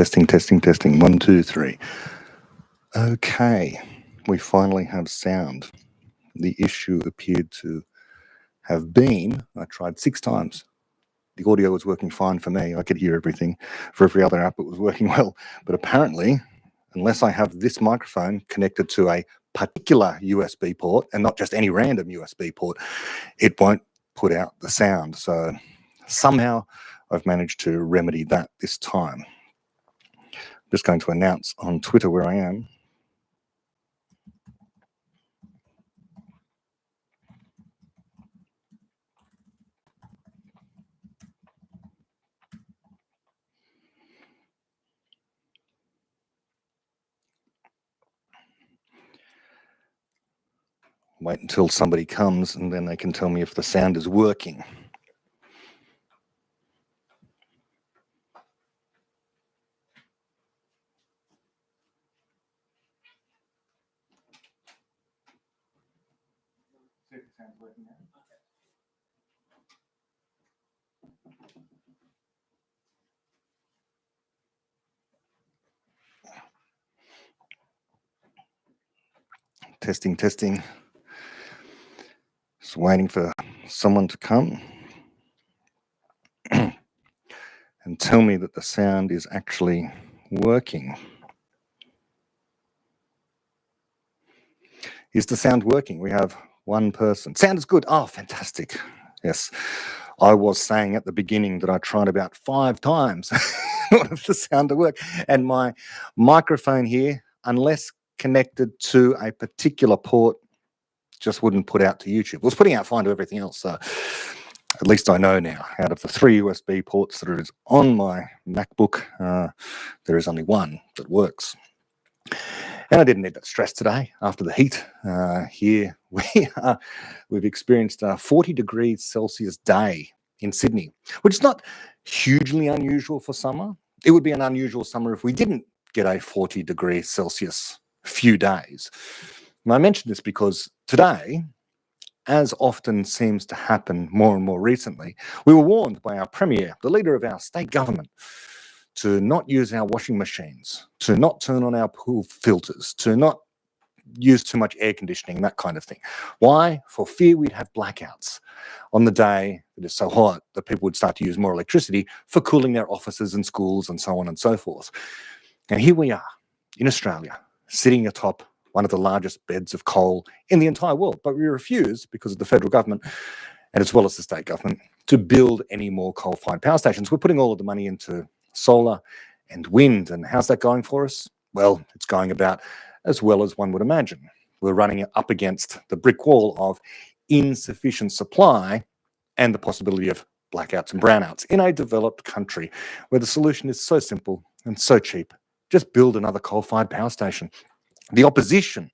Testing, testing, testing. 1, 2, 3. Okay, we finally have sound. The issue appeared to have been, I tried 6 times. The audio was working fine for me. I could hear everything. For every other app, it was working well. But apparently, unless I have this microphone connected to a particular USB port and not just any random USB port, it won't put out the sound. So somehow I've managed to remedy that this time. I'm just going to announce on Twitter where I am. Wait until somebody comes and then they can tell me if the sound is working. See if the sound's working now. Testing, testing. Just waiting for someone to come and tell me that the sound is actually working. Is the sound working? We have one person. Sound is good. Oh, fantastic. Yes. I was saying at the beginning that I tried about 5 times in order for the sound to work. And my microphone here, unless connected to a particular port, just wouldn't put out to YouTube. It was putting out fine to everything else. So at least I know now, out of the 3 USB ports that is on my MacBook, there is only one that works. And I didn't need that stress today after the heat. Here we've experienced a 40 degrees Celsius day in Sydney, which is not hugely unusual for summer. It would be an unusual summer if we didn't get a 40 degrees Celsius few days. And I mention this because today, as often seems to happen more and more recently, we were warned by our Premier, the leader of our state government, to not use our washing machines, to not turn on our pool filters, to not use too much air conditioning, that kind of thing. Why? For fear we'd have blackouts on the day that is so hot that people would start to use more electricity for cooling their offices and schools and so on and so forth. And here we are in Australia, sitting atop one of the largest beds of coal in the entire world. But we refuse, because of the federal government, and as well as the state government, to build any more coal-fired power stations. We're putting all of the money into solar and wind. And how's that going for us? Well, it's going about as well as one would imagine. We're running up against the brick wall of insufficient supply and the possibility of blackouts and brownouts in a developed country where the solution is so simple and so cheap. Just build another coal-fired power station. The opposition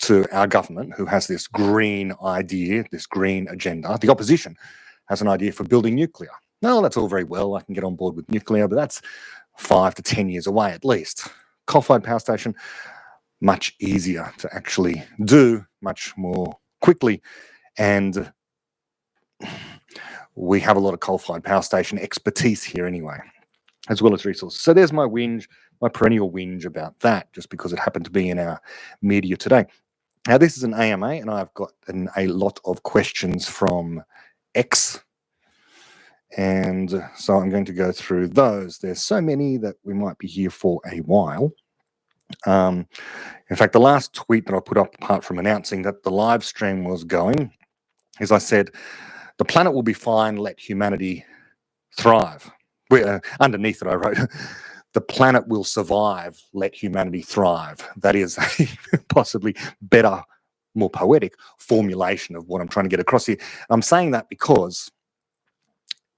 to our government, who has this green idea, this green agenda, the opposition has an idea for building nuclear. No, that's all very well. I can get on board with nuclear, but that's 5 to 10 years away at least. Coal-fired power station, much easier to actually do, much more quickly. And we have a lot of coal-fired power station expertise here anyway, as well as resources. So there's my whinge, my perennial whinge about that, just because it happened to be in our media today. Now, this is an AMA, and I've got a lot of questions from X. And so I'm going to go through those. There's so many that we might be here for a while. In fact, the last tweet that I put up, apart from announcing that the live stream was going, is I said, the planet will be fine, let humanity thrive. Underneath it, I wrote, the planet will survive, let humanity thrive. That is a possibly better, more poetic formulation of what I'm trying to get across here. I'm saying that because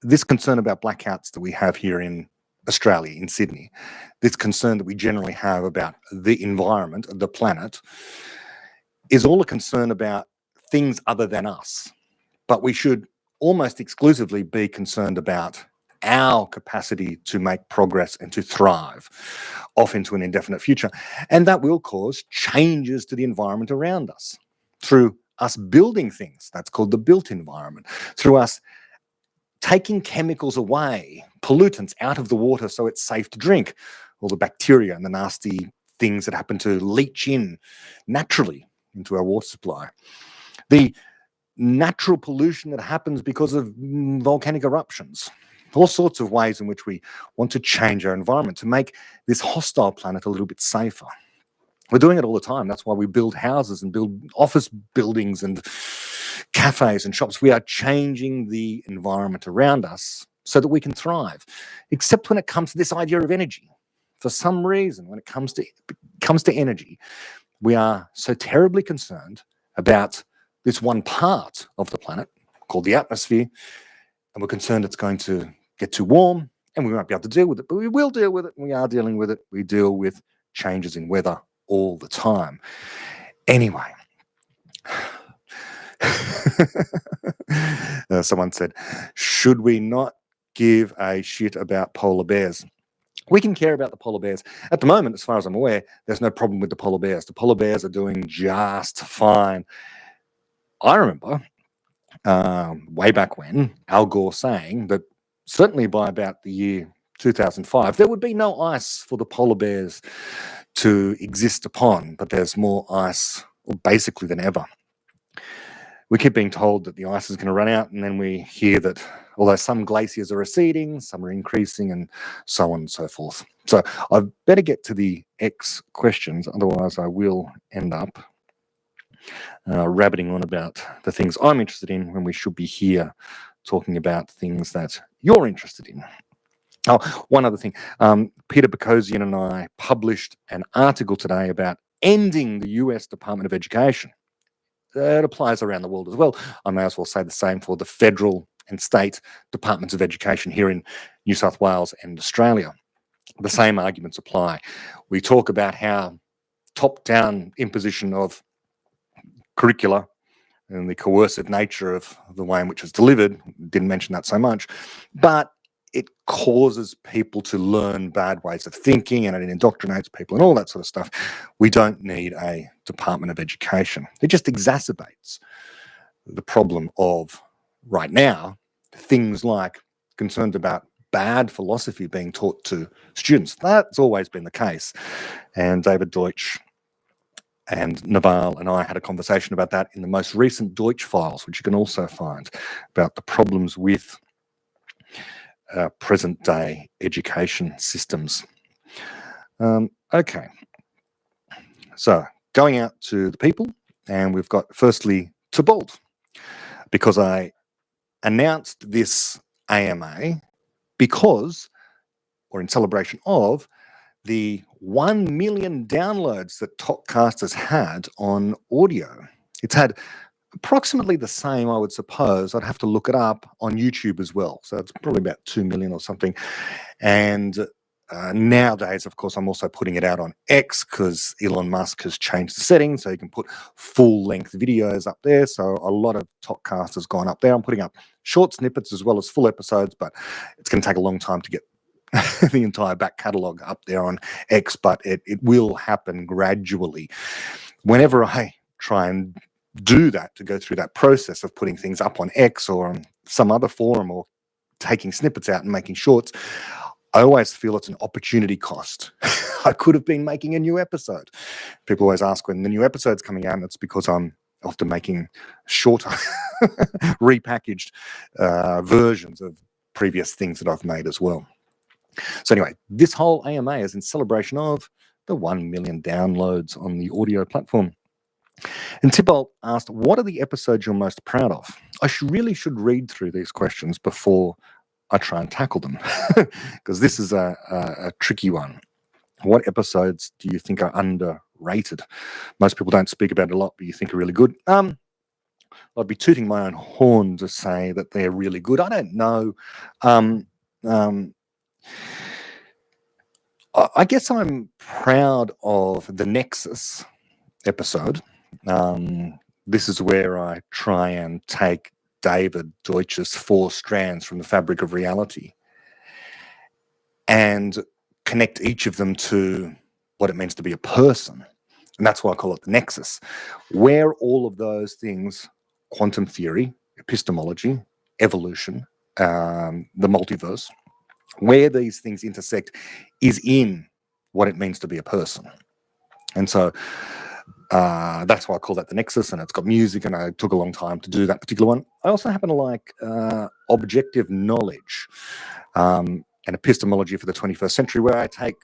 this concern about blackouts that we have here in Australia, in Sydney, this concern that we generally have about the environment, the planet, is all a concern about things other than us. But we should almost exclusively be concerned about our capacity to make progress and to thrive off into an indefinite future. And that will cause changes to the environment around us through us building things. That's called the built environment. Through us taking chemicals away, pollutants out of the water so it's safe to drink. all the bacteria and the nasty things that happen to leach in naturally into our water supply. The natural pollution that happens because of volcanic eruptions. All sorts of ways in which we want to change our environment to make this hostile planet a little bit safer. We're doing it all the time. That's why we build houses and build office buildings and cafes and shops. We are changing the environment around us so that we can thrive, except when it comes to this idea of energy. For some reason, when it comes to energy, we are so terribly concerned about this one part of the planet called the atmosphere, and we're concerned it's going to get too warm and we won't be able to deal with it, but we will deal with it, and we are dealing with it. We deal with changes in weather all the time. Anyway, someone said, should we not give a shit about polar bears? We can care about the polar bears. At the moment, as far as I'm aware, there's no problem with the polar bears. The polar bears are doing just fine. I remember way back when Al Gore saying that certainly by about the year 2005, there would be no ice for the polar bears to exist upon, but there's more ice basically than ever. We keep being told that the ice is going to run out, and then we hear that although some glaciers are receding, some are increasing, and so on and so forth. So I better get to the X questions, otherwise I will end up rabbiting on about the things I'm interested in when we should be here talking about things that you're interested in. Oh, one other thing. Peter Bokosian and I published an article today about ending the US Department of Education. It applies around the world as well. I may as well say the same for the federal and state departments of education here in New South Wales and Australia. The same arguments apply. We talk about how top-down imposition of curricula and the coercive nature of the way in which it's delivered, didn't mention that so much, but it causes people to learn bad ways of thinking, and it indoctrinates people and all that sort of stuff. We don't need a Department of Education. It just exacerbates the problem of, right now, things like concerns about bad philosophy being taught to students. That's always been the case. And David Deutsch and Naval and I had a conversation about that in the most recent Deutsch files, which you can also find, about the problems with present-day education systems. Okay, so going out to the people, and we've got firstly Tybalt, because I announced this AMA because, or in celebration of, the 1 million downloads that Topcast has had on audio. It's had approximately the same, I would suppose. I'd have to look it up on YouTube as well. So it's probably about 2 million or something. And nowadays, of course, I'm also putting it out on X because Elon Musk has changed the settings so you can put full-length videos up there. So a lot of Topcast has gone up there. I'm putting up short snippets as well as full episodes, but it's going to take a long time to get the entire back catalogue up there on X, but it will happen gradually. Whenever I try and do that, to go through that process of putting things up on X or on some other forum or taking snippets out and making shorts, I always feel it's an opportunity cost. I could have been making a new episode. People always ask when the new episode's coming out, and it's because I'm often making shorter, repackaged versions of previous things that I've made as well. So anyway, this whole AMA is in celebration of the 1 million downloads on the audio platform. And Tybalt asked, what are the episodes you're most proud of? I really should read through these questions before I try and tackle them, because this is a tricky one. What episodes do you think are underrated? Most people don't speak about it a lot, but you think are really good. I'd be tooting my own horn to say that they're really good. I don't know. I guess I'm proud of the Nexus episode. This is where I try and take David Deutsch's 4 strands from the fabric of reality and connect each of them to what it means to be a person. And that's why I call it the Nexus, where all of those things, quantum theory, epistemology, evolution, the multiverse, where these things intersect is in what it means to be a person. And so that's why I call that the nexus, and it's got music, and I took a long time to do that particular one. I also happen to like objective knowledge and epistemology for the 21st century, where I take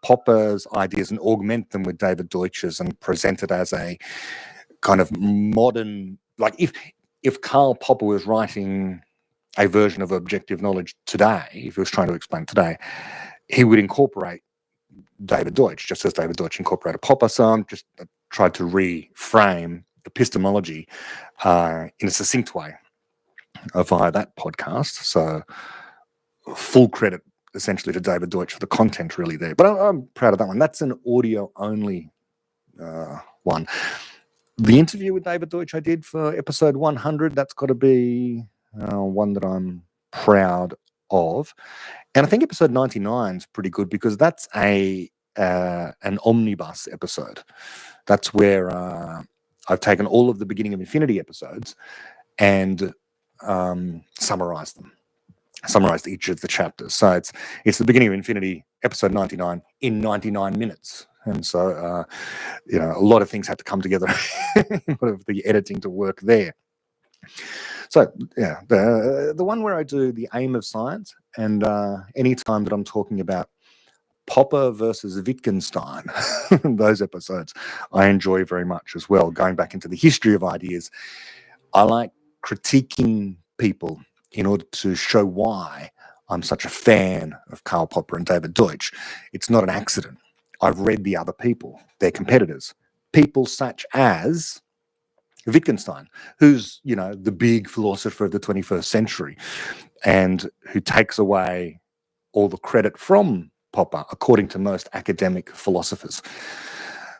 Popper's ideas and augment them with David Deutsch's and present it as a kind of modern, like if Karl Popper was writing a version of objective knowledge today, if he was trying to explain it today, he would incorporate David Deutsch, just as David Deutsch incorporated Popper. So I'm just tried to reframe epistemology in a succinct way via that podcast. So full credit essentially to David Deutsch for the content really there. But I'm proud of that one. That's an audio only one. The interview with David Deutsch I did for episode 100, that's got to be one that I'm proud of. And I think episode 99 is pretty good because that's an omnibus episode. That's where I've taken all of the Beginning of Infinity episodes and summarized them. Summarized each of the chapters. So it's the Beginning of Infinity, episode 99, in 99 minutes. And so, a lot of things had to come together in order for the editing to work there. So, yeah, the one where I do the aim of science, and any time that I'm talking about Popper versus Wittgenstein, those episodes I enjoy very much as well. Going back into the history of ideas, I like critiquing people in order to show why I'm such a fan of Karl Popper and David Deutsch. It's not an accident. I've read the other people, their competitors, people such as Wittgenstein, who's, the big philosopher of the 21st century and who takes away all the credit from Popper, according to most academic philosophers.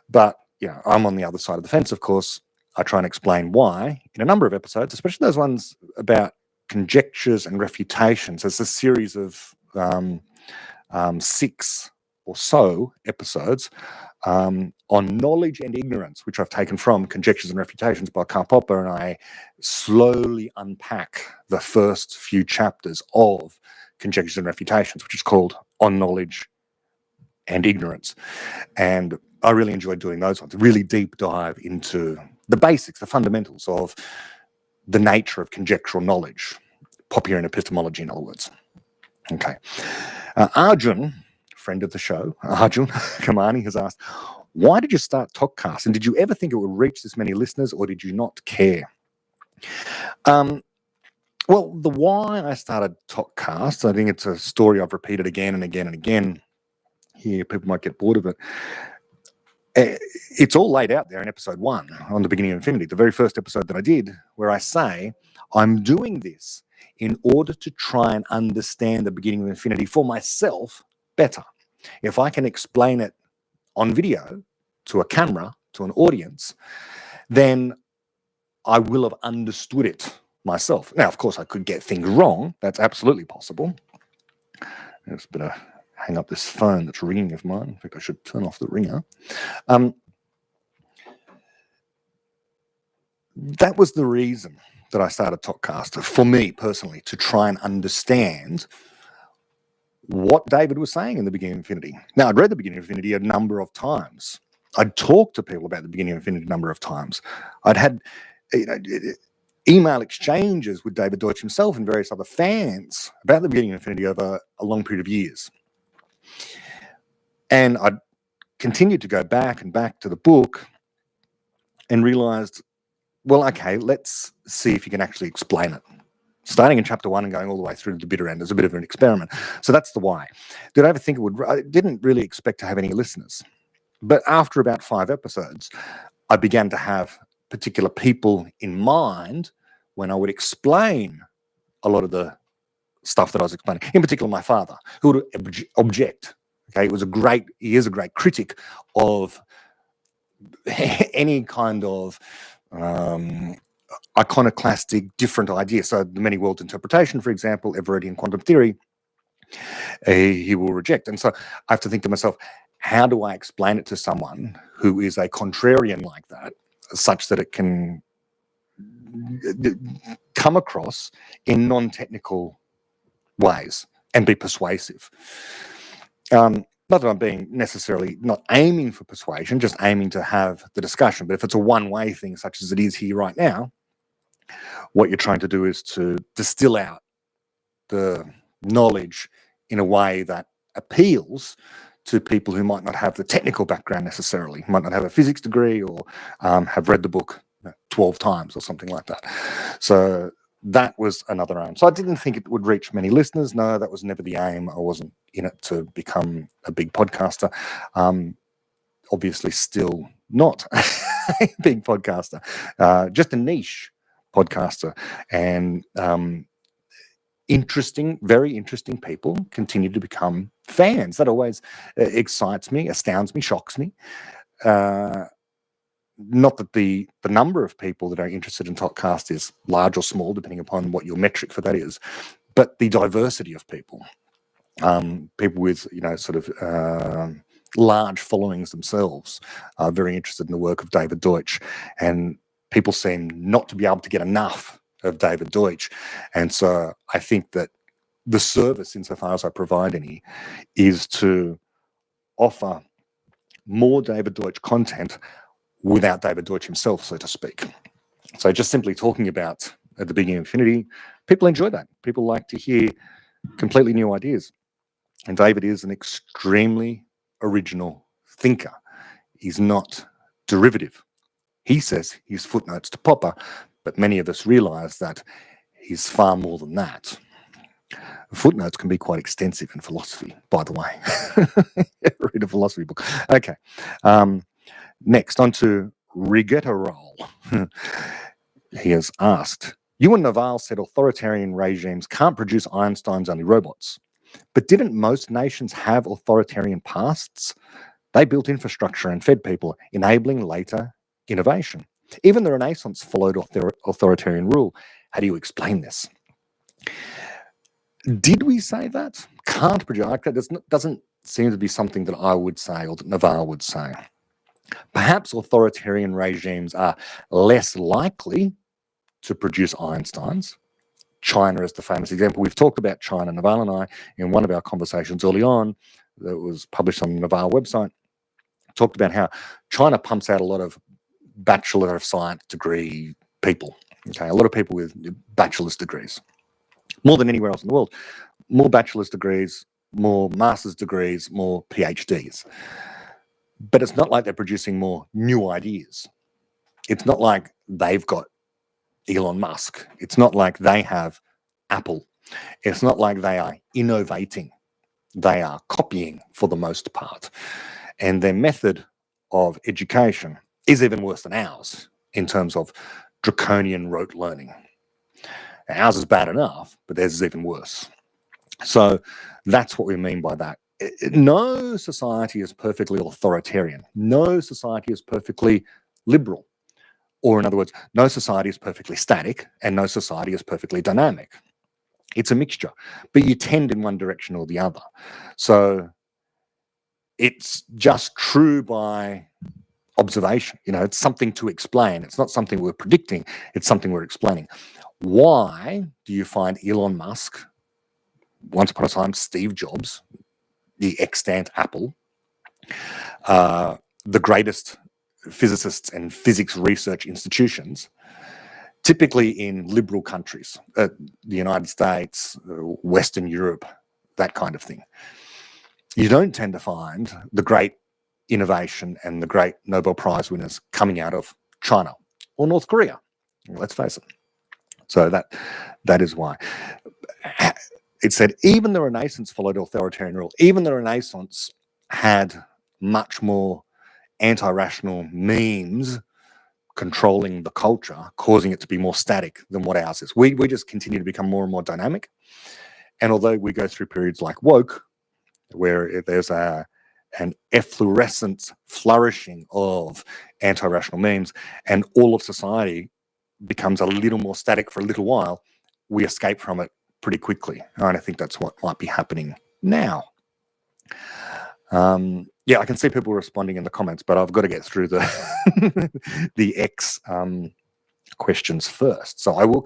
But, I'm on the other side of the fence, of course. I try and explain why in a number of episodes, especially those ones about conjectures and refutations. There's a series of 6 or so episodes on knowledge and ignorance, which I've taken from Conjectures and Refutations by Karl Popper, and I slowly unpack the first few chapters of Conjectures and Refutations, which is called On Knowledge and Ignorance. And I really enjoyed doing those ones, a really deep dive into the basics, the fundamentals of the nature of conjectural knowledge, Poppian epistemology, in other words. Okay. Arjun, friend of the show, Arjun Kamani, has asked, why did you start Talkcast? And did you ever think it would reach this many listeners, or did you not care? Well, the why I started Talkcast, I think it's a story I've repeated again and again and again. Here, people might get bored of it. It's all laid out there in episode 1 on the Beginning of Infinity, the very first episode that I did, where I say, I'm doing this in order to try and understand the Beginning of Infinity for myself better. If I can explain it on video to a camera, to an audience, then I will have understood it myself. Now, of course, I could get things wrong. That's absolutely possible. I just better hang up this phone that's ringing of mine. In fact, I should turn off the ringer. That was the reason that I started Talkcast, for me personally, to try and understand what David was saying in the Beginning of Infinity. Now, I'd read the Beginning of Infinity a number of times. I'd talked to people about the Beginning of Infinity a number of times. I'd had email exchanges with David Deutsch himself and various other fans about the Beginning of Infinity over a long period of years. And I'd continued to go back and back to the book and realized, well, okay, let's see if you can actually explain it. Starting in chapter 1 and going all the way through to the bitter end is a bit of an experiment. So that's the why. Did I ever think it would? I didn't really expect to have any listeners. But after about 5 episodes, I began to have particular people in mind when I would explain a lot of the stuff that I was explaining. In particular, my father, who would object. Okay, he is a great critic of any kind of iconoclastic, different ideas. So the many worlds interpretation, for example, Everettian quantum theory, he will reject. And so I have to think to myself, how do I explain it to someone who is a contrarian like that, such that it can come across in non-technical ways and be persuasive? Not that I'm being necessarily not aiming for persuasion, just aiming to have the discussion. But if it's a one-way thing, such as it is here right now, what you're trying to do is to distill out the knowledge in a way that appeals to people who might not have the technical background necessarily, might not have a physics degree or have read the book 12 times or something like that. So that was another aim. So I didn't think it would reach many listeners. No, that was never the aim. I wasn't in it to become a big podcaster. Obviously still not a big podcaster, just a niche podcaster. And very interesting people continue to become fans. That always excites me, astounds me, shocks me. Not that the number of people that are interested in podcast is large or small, depending upon what your metric for that is, but the diversity of people. People with, sort of large followings themselves are very interested in the work of David Deutsch, and people seem not to be able to get enough of David Deutsch. And so I think that the service, insofar as I provide any, is to offer more David Deutsch content without David Deutsch himself, so to speak. So just simply talking about at the beginning of infinity, people enjoy that. People like to hear completely new ideas. And David is an extremely original thinker. He's not derivative. He says he's footnotes to Popper, but many of us realize that he's far more than that. Footnotes can be quite extensive in philosophy, by the way. Read a philosophy book. Okay. Next, on to Rigetterol. He has asked, you and Naval said authoritarian regimes can't produce Einstein's-only robots. But didn't most nations have authoritarian pasts? They built infrastructure and fed people, enabling later innovation. Even the Renaissance followed authoritarian rule. How do you explain this? Did we say that? Can't produce. That doesn't seem to be something that I would say or that Naval would say. Perhaps authoritarian regimes are less likely to produce Einsteins. China is the famous example. We've talked about China, Naval and I, in one of our conversations early on that was published on the Naval website, talked about how China pumps out a lot of Bachelor of Science degree people. Okay, a lot of people with bachelor's degrees, more than anywhere else in the world. More bachelor's degrees, more master's degrees, more PhDs. But it's not like they're producing more new ideas. It's not like they've got Elon Musk. It's not like they have Apple. It's not like they are innovating. They are copying for the most part. And their method of education is even worse than ours in terms of draconian rote learning. Ours is bad enough, but theirs is even worse. So that's what we mean by that. No society is perfectly authoritarian. No society is perfectly liberal. Or in other words, no society is perfectly static and no society is perfectly dynamic. It's a mixture, but you tend in one direction or the other. So it's just true by observation. It's something to explain. It's not something we're predicting. It's something we're explaining. Why do you find Elon Musk, once upon a time Steve Jobs, the extant Apple, the greatest physicists and physics research institutions, typically in liberal countries, the United States, Western Europe, that kind of thing? You don't tend to find the great innovation and the great Nobel Prize winners coming out of China or North Korea. Let's face it. So that is why. It said even the Renaissance followed authoritarian rule. Even the Renaissance had much more anti-rational memes controlling the culture, causing it to be more static than what ours is. We just continue to become more and more dynamic. And although we go through periods like woke, where there's an efflorescent flourishing of anti-rational memes and all of society becomes a little more static for a little while, we escape from it pretty quickly. And I think that's what might be happening now. Yeah, I can see people responding in the comments, but I've got to get through the the X questions first. So I will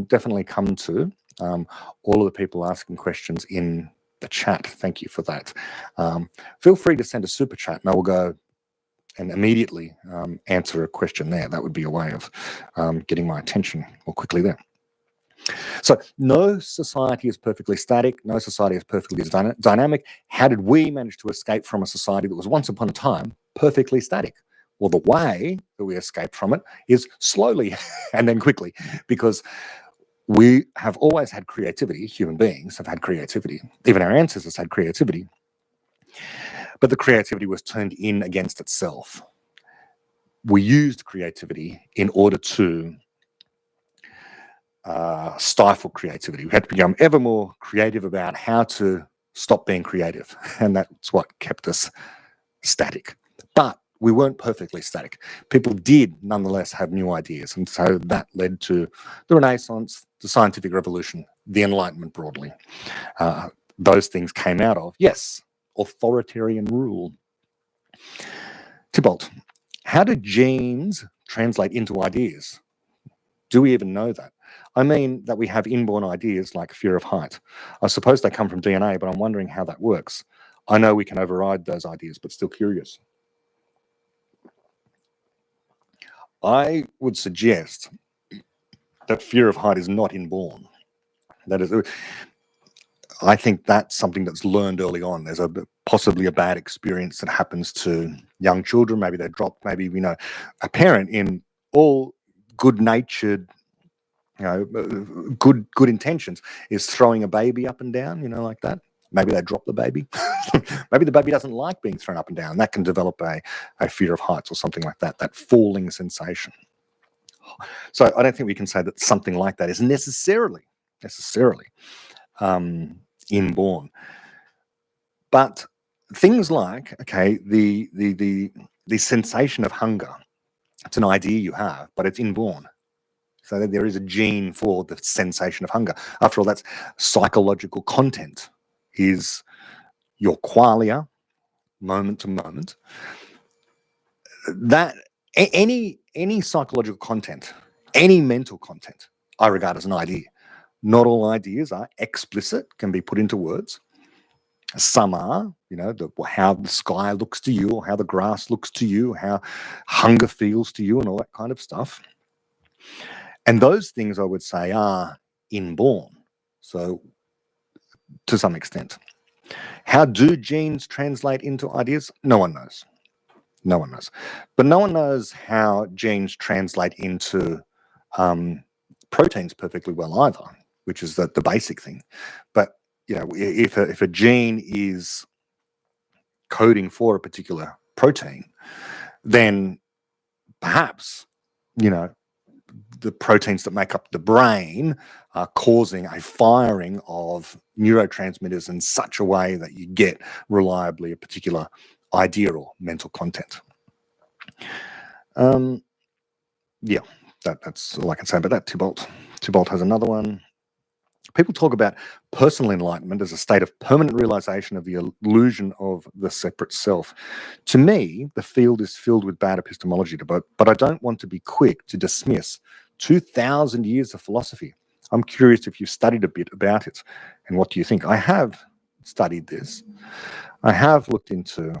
definitely come to all of the people asking questions in the chat. Thank you for that. Feel free to send a super chat and I will go and immediately answer a question there. That would be a way of getting my attention more quickly there. So no society is perfectly static. No society is perfectly dynamic. How did we manage to escape from a society that was once upon a time perfectly static? Well, the way that we escape from it is slowly and then quickly, because we have always had creativity. Human beings have had creativity. Even our ancestors had creativity. But the creativity was turned in against itself. We used creativity in order to stifle creativity. We had to become ever more creative about how to stop being creative. And that's what kept us static. But we weren't perfectly static. People did nonetheless have new ideas. And so that led to the Renaissance, the scientific revolution, the Enlightenment broadly. Those things came out of, yes, authoritarian rule. Tybalt, how do genes translate into ideas? Do we even know that? I mean that we have inborn ideas like fear of height. I suppose they come from DNA, but I'm wondering how that works. I know we can override those ideas, but still curious. I would suggest that fear of height is not inborn. That is, I think that's something that's learned early on. There's possibly a bad experience that happens to young children. Maybe they're dropped. Maybe, a parent in all good-natured, good intentions is throwing a baby up and down, like that. Maybe they drop the baby. Maybe the baby doesn't like being thrown up and down. That can develop a fear of heights or something like that, that falling sensation. So I don't think we can say that something like that is necessarily inborn. But things like, the sensation of hunger, it's an idea you have, but it's inborn. So that there is a gene for the sensation of hunger. After all, that's psychological content, is your qualia, moment to moment. That any psychological content, any mental content, I regard as an idea. Not all ideas are explicit, can be put into words. Some are, how the sky looks to you, or how the grass looks to you, how hunger feels to you, and all that kind of stuff. And those things, I would say, are inborn. So, to some extent. How do genes translate into ideas? No one knows. No one knows. But no one knows how genes translate into proteins perfectly well either, which is the basic thing. But, if a gene is coding for a particular protein, then perhaps, the proteins that make up the brain are causing a firing of neurotransmitters in such a way that you get reliably a particular idea or mental content. That's all I can say about that. Tybalt has another one. People talk about personal enlightenment as a state of permanent realization of the illusion of the separate self. To me, the field is filled with bad epistemology, but I don't want to be quick to dismiss 2,000 years of philosophy. I'm curious if you've studied a bit about it, and what do you think? I have studied this. I have looked into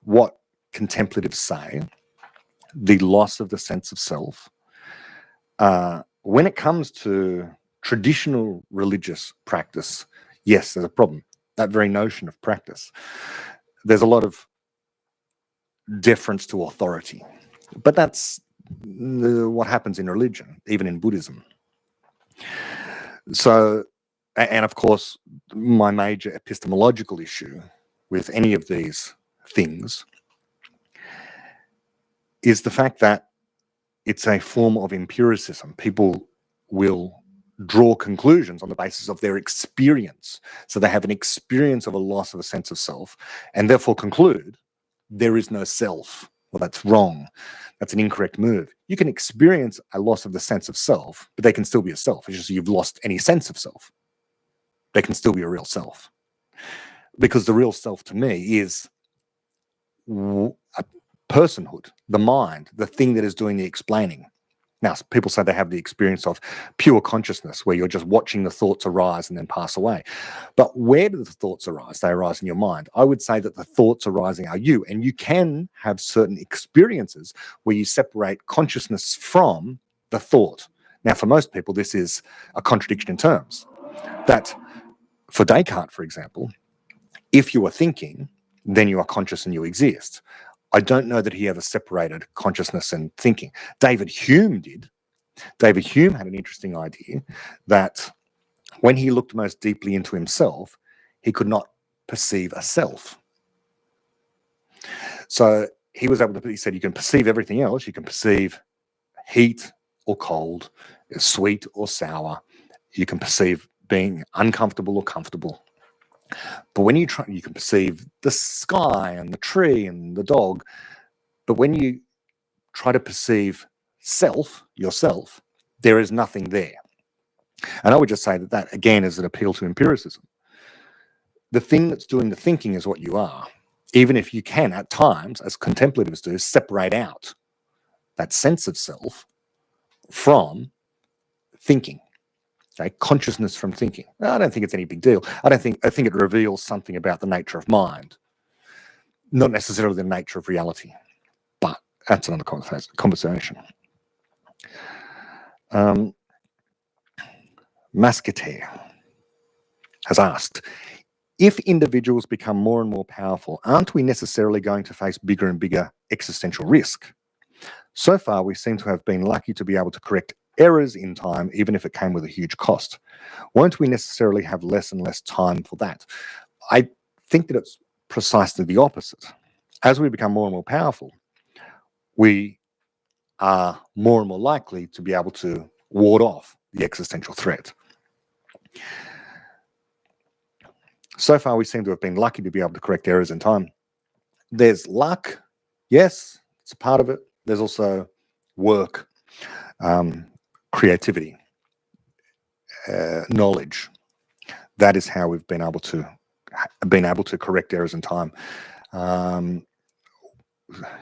what contemplatives say, the loss of the sense of self. When it comes to traditional religious practice, yes, there's a problem. That very notion of practice. There's a lot of deference to authority, but that's what happens in religion, even in Buddhism. So, and of course, my major epistemological issue with any of these things is the fact that it's a form of empiricism. People will draw conclusions on the basis of their experience. So they have an experience of a loss of a sense of self and therefore conclude there is no self. Well, that's wrong. That's an incorrect move. You can experience a loss of the sense of self, but they can still be a self. It's just you've lost any sense of self. They can still be a real self. Because the real self to me is a personhood, the mind, the thing that is doing the explaining. Now, people say they have the experience of pure consciousness, where you're just watching the thoughts arise and then pass away. But where do the thoughts arise? They arise in your mind. I would say that the thoughts arising are you, and you can have certain experiences where you separate consciousness from the thought. Now, for most people, this is a contradiction in terms. That, for Descartes, for example, if you are thinking, then you are conscious and you exist. I don't know that he ever separated consciousness and thinking. David Hume did. David Hume had an interesting idea that when he looked most deeply into himself, he could not perceive a self. So he was able to, he said, you can perceive everything else. You can perceive heat or cold, sweet or sour. You can perceive being uncomfortable or comfortable. But when you try, you can perceive the sky and the tree and the dog. But when you try to perceive self, yourself, there is nothing there. And I would just say that that, again, is an appeal to empiricism. The thing that's doing the thinking is what you are, even if you can, at times, as contemplatives do, separate out that sense of self from thinking. Okay? Consciousness from thinking. I don't think it's any big deal. I think it reveals something about the nature of mind, not necessarily the nature of reality. But that's another conversation. Mascater has asked, if individuals become more and more powerful, aren't we necessarily going to face bigger and bigger existential risk? So far, we seem to have been lucky to be able to correct errors in time, even if it came with a huge cost. Won't we necessarily have less and less time for that? I think that it's precisely the opposite. As we become more and more powerful, we are more and more likely to be able to ward off the existential threat. So far, we seem to have been lucky to be able to correct errors in time. There's luck, yes, it's a part of it. There's also work, creativity, knowledge. That is how we've been able to correct errors in time.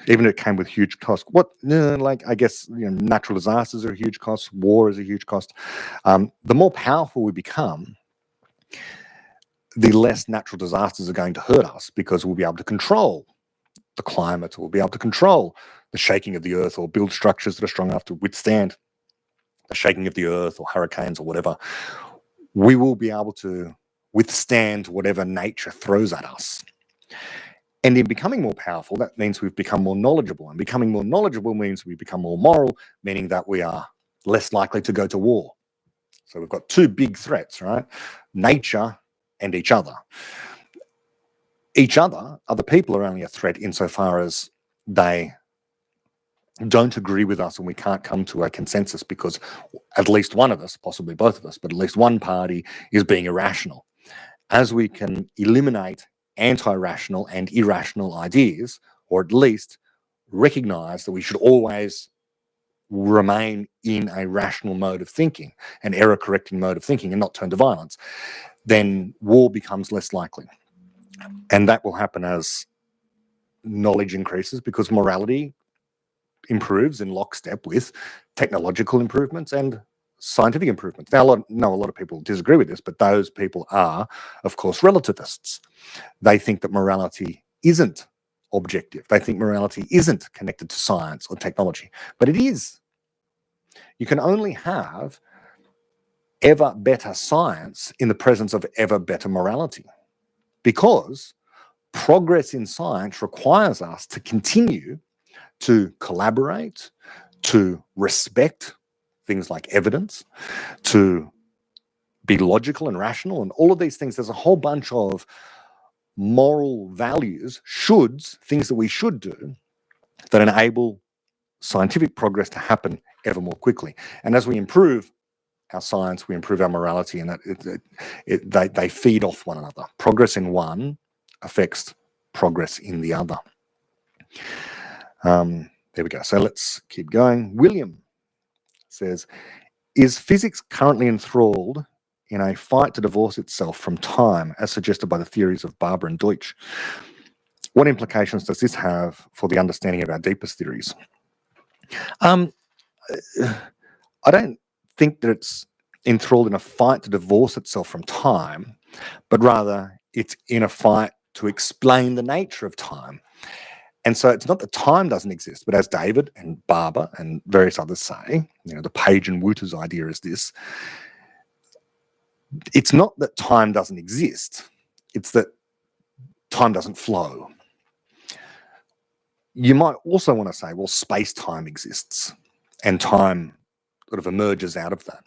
Even if it came with huge costs. I guess, natural disasters are a huge cost. War is a huge cost. The more powerful we become, the less natural disasters are going to hurt us, because we'll be able to control the climate, we'll be able to control the shaking of the earth, or build structures that are strong enough to withstand the shaking of the earth, or hurricanes, or whatever. We will be able to withstand whatever nature throws at us. And in becoming more powerful, that means we've become more knowledgeable. And becoming more knowledgeable means we become more moral, meaning that we are less likely to go to war. So we've got two big threats, right? Nature and each other. Other people are only a threat insofar as they don't agree with us and we can't come to a consensus, because at least one of us, possibly both of us, but at least one party is being irrational. As we can eliminate anti-rational and irrational ideas, or at least recognize that we should always remain in a rational mode of thinking, an error-correcting mode of thinking, and not turn to violence, then war becomes less likely. And that will happen as knowledge increases, because morality improves in lockstep with technological improvements and scientific improvements. Now, a lot of people disagree with this, but those people are, of course, relativists. They think that morality isn't objective. They think morality isn't connected to science or technology, but it is. You can only have ever better science in the presence of ever better morality, because progress in science requires us to continue to collaborate, to respect things like evidence, to be logical and rational, and all of these things. There's a whole bunch of moral values, shoulds, things that we should do that enable scientific progress to happen ever more quickly. And as we improve our science, we improve our morality, and they feed off one another. Progress in one affects progress in the other. There we go. So let's keep going. William says, is physics currently enthralled in a fight to divorce itself from time, as suggested by the theories of Barber and Deutsch? What implications does this have for the understanding of our deepest theories? I don't think that it's enthralled in a fight to divorce itself from time, but rather it's in a fight to explain the nature of time. And so it's not that time doesn't exist, but as David and Barber and various others say, the Page and Wooter's idea is this: it's not that time doesn't exist, it's that time doesn't flow. You might also want to say, well, space-time exists, and time sort of emerges out of that.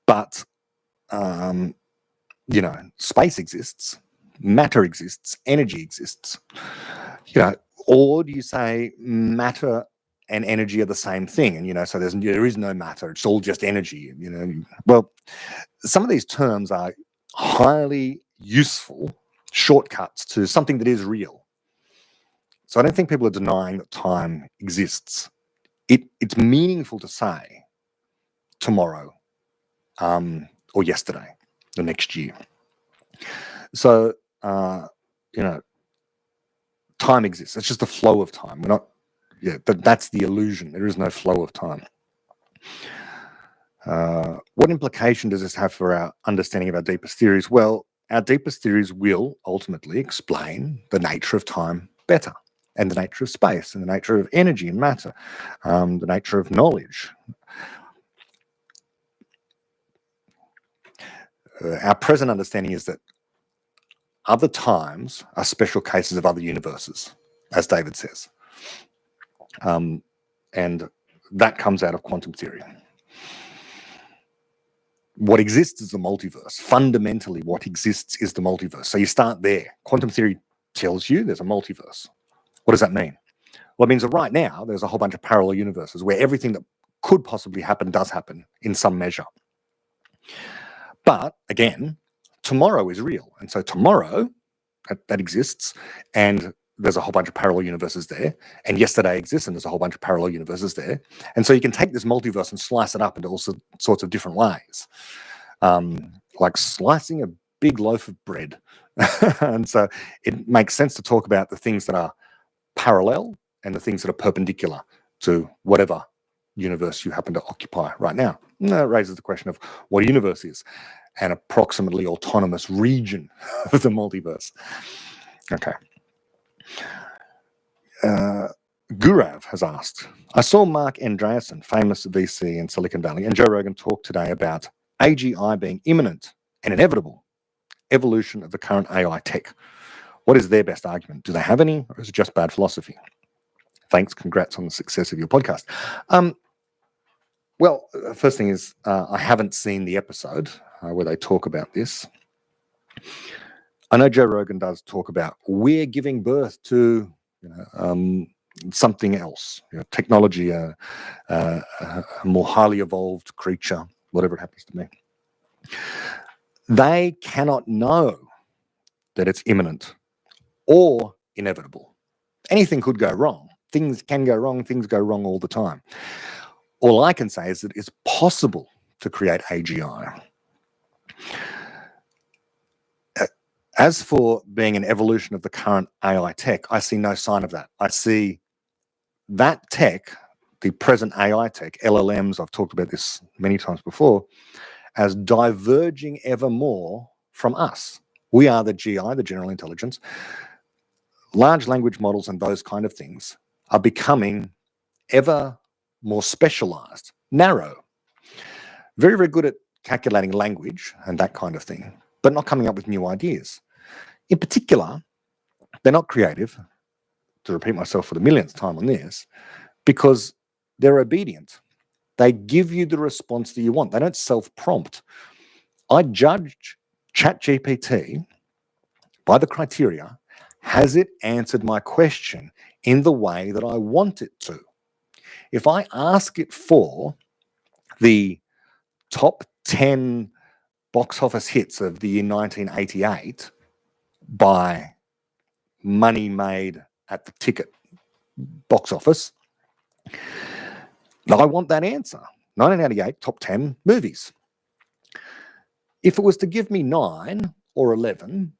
But, space exists, matter exists, energy exists. Or do you say matter and energy are the same thing? And, so there is no matter, it's all just energy, Well, some of these terms are highly useful shortcuts to something that is real. So I don't think people are denying that time exists. It's meaningful to say tomorrow, or yesterday, the next year. So, time exists. It's just the flow of time. That's the illusion. There is no flow of time. What implication does this have for our understanding of our deepest theories? Well, our deepest theories will ultimately explain the nature of time better, and the nature of space, and the nature of energy and matter, the nature of knowledge. Our present understanding is that other times are special cases of other universes, as David says. And that comes out of quantum theory. What exists is the multiverse. Fundamentally, what exists is the multiverse. So you start there. Quantum theory tells you there's a multiverse. What does that mean? Well, it means that right now there's a whole bunch of parallel universes where everything that could possibly happen does happen in some measure. But again, tomorrow is real. And so tomorrow, that exists, and there's a whole bunch of parallel universes there. And yesterday exists, and there's a whole bunch of parallel universes there. And so you can take this multiverse and slice it up into all sorts of different ways, like slicing a big loaf of bread. And so it makes sense to talk about the things that are parallel and the things that are perpendicular to whatever universe you happen to occupy right now. And that raises the question of what a universe is, an approximately autonomous region of the multiverse. Okay. Gurav has asked, I saw Mark Andreessen, famous VC in Silicon Valley, and Joe Rogan talk today about AGI being imminent and inevitable evolution of the current AI tech. What is their best argument? Do they have any, or is it just bad philosophy? Thanks. Congrats on the success of your podcast. Well, first thing is, I haven't seen the episode where they talk about this. I know Joe Rogan does talk about we're giving birth to something else, technology, a more highly evolved creature, whatever it happens to be. They cannot know that it's imminent or inevitable. Anything could go wrong. Things can go wrong. Things go wrong all the time. All I can say is that it's possible to create AGI. As for being an evolution of the current AI tech, I see no sign of that. I see that tech, the present AI tech, LLMs, I've talked about this many times before, as diverging ever more from us. We are the GI, the general intelligence. Large language models and those kind of things are becoming ever more specialized, narrow, very, very good at calculating language and that kind of thing, but not coming up with new ideas. In particular, they're not creative, to repeat myself for the millionth time on this, because they're obedient. They give you the response that you want. They don't self-prompt. I judge ChatGPT by the criteria, has it answered my question in the way that I want it to? If I ask it for the top 10 box office hits of the year 1988 by money made at the ticket box office, I want that answer. 1988 top 10 movies. If it was to give me 9 or 11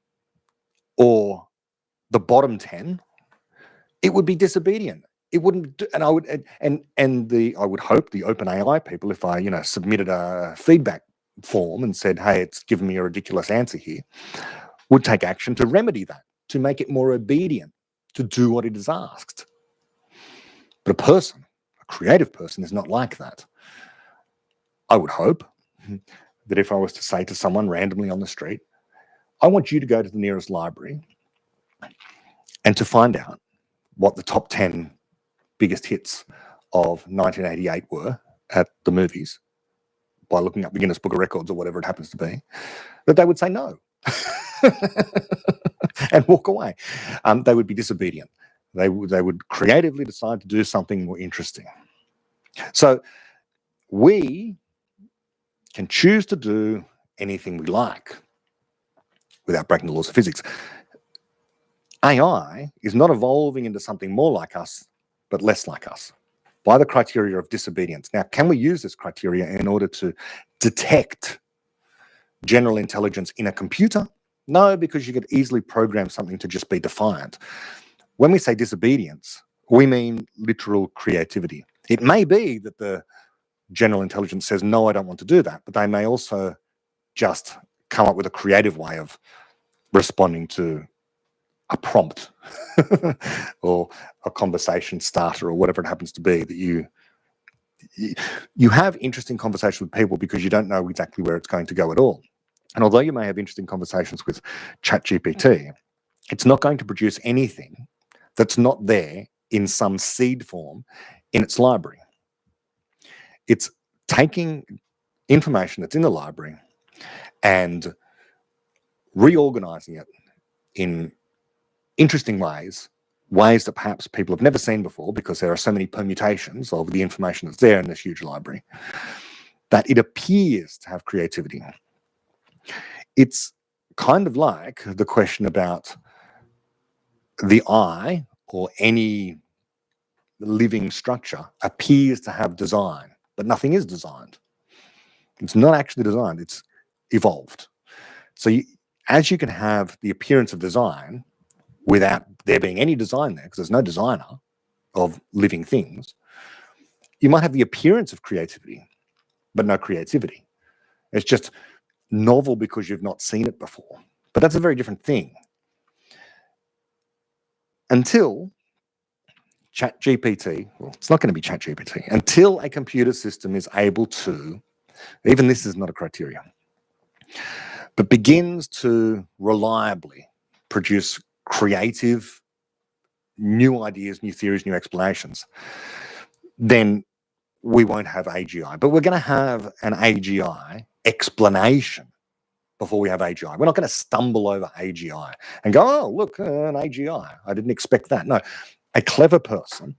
or the bottom 10, it would be disobedient. it wouldn't, and I would, I would hope the OpenAI people, if I, submitted a feedback form and said, hey, it's given me a ridiculous answer here, would take action to remedy that, to make it more obedient, to do what it is asked. But a person, a creative person, is not like that. I would hope that if I was to say to someone randomly on the street, I want you to go to the nearest library and to find out what the top 10 biggest hits of 1988 were at the movies by looking up the Guinness Book of Records or whatever it happens to be, that they would say no and walk away. They would be disobedient. They would creatively decide to do something more interesting. So we can choose to do anything we like without breaking the laws of physics. AI is not evolving into something more like us, but less like us, by the criteria of disobedience. Now, can we use this criteria in order to detect general intelligence in a computer? No, because you could easily program something to just be defiant. When we say disobedience, we mean literal creativity. It may be that the general intelligence says, no, I don't want to do that, but they may also just come up with a creative way of responding to a prompt or a conversation starter or whatever it happens to be, that you have interesting conversations with people because you don't know exactly where it's going to go at all. And although you may have interesting conversations with ChatGPT, it's not going to produce anything that's not there in some seed form in its library. It's taking information that's in the library and reorganizing it in interesting ways that perhaps people have never seen before, because there are so many permutations of the information that's there in this huge library, that it appears to have creativity. It's kind of like the question about the eye or any living structure appears to have design, but nothing is designed. It's not actually designed, it's evolved. So as you can have the appearance of design without there being any design there, because there's no designer of living things, you might have the appearance of creativity, but no creativity. It's just novel because you've not seen it before. But that's a very different thing. Until ChatGPT, well, it's not going to be ChatGPT, until a computer system is able to, even this is not a criteria, but begins to reliably produce creative, new ideas, new theories, new explanations, then we won't have AGI. But we're going to have an AGI explanation before we have AGI. We're not going to stumble over AGI and go, oh, look, an AGI. I didn't expect that. No, a clever person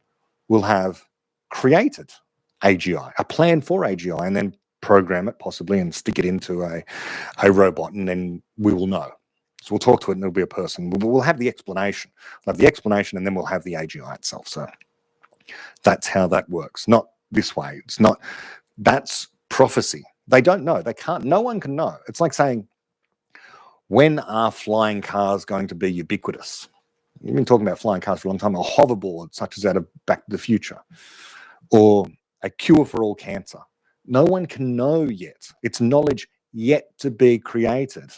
will have created AGI, a plan for AGI, and then program it possibly and stick it into a robot, and then we will know. So we'll talk to it and there'll be a person. We'll have the explanation. We'll have the explanation and then we'll have the AGI itself. So that's how that works. Not this way. It's not, that's prophecy. They don't know. They can't, no one can know. It's like saying, when are flying cars going to be ubiquitous? We've been talking about flying cars for a long time, or hoverboards, such as out of Back to the Future, or a cure for all cancer. No one can know yet. It's knowledge yet to be created.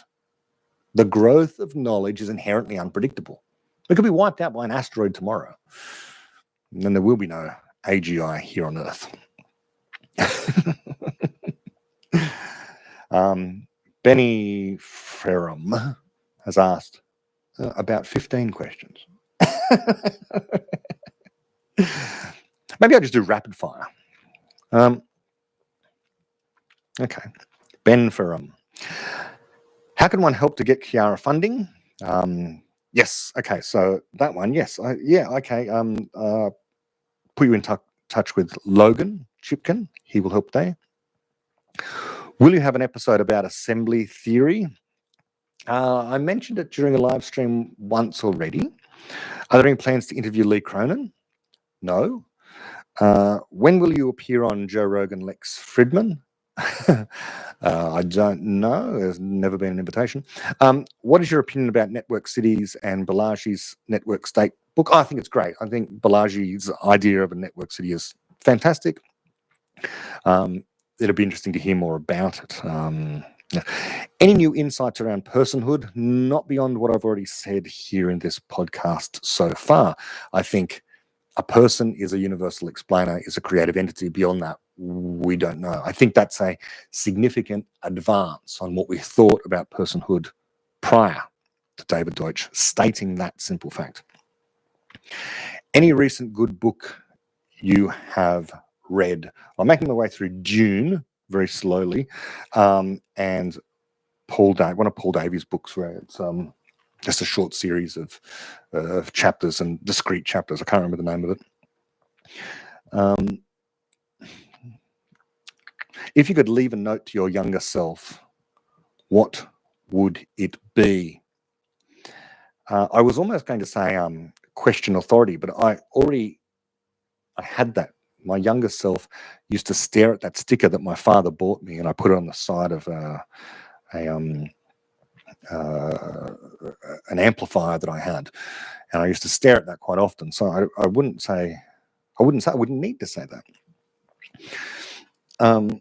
The growth of knowledge is inherently unpredictable. It could be wiped out by an asteroid tomorrow, and then there will be no AGI here on Earth. Benny Ferrum has asked about 15 questions. Maybe I'll just do rapid fire. Okay. Ben Ferrum. How can one help to get Chiara funding? Yes. Okay. So that one, yes. Yeah. Okay. Put you in touch with Logan Chipkin. He will help there. Will you have an episode about assembly theory? I mentioned it during a live stream once already. Are there any plans to interview Lee Cronin? No. When will you appear on Joe Rogan, Lex Fridman? I don't know. There's never been an invitation. What is your opinion about network cities and Balaji's network state book. I think it's great. I think Balaji's idea of a network city is fantastic. It'll be interesting to hear more about it. Yeah. Any new insights around personhood? Not beyond what I've already said here in this podcast so far. I think a person is a universal explainer, is a creative entity. Beyond that, we don't know. I think that's a significant advance on what we thought about personhood prior to David Deutsch stating that simple fact. Any recent good book you have read? I'm making my way through Dune very slowly, and one of Paul Davies' books, where it's just a short series of chapters and discrete chapters. I can't remember the name of it. If you could leave a note to your younger self, what would it be? I was almost going to say question authority, but I had that. My younger self used to stare at that sticker that my father bought me, and I put it on the side of an amplifier that I had, and I used to stare at that quite often. So I wouldn't need to say that.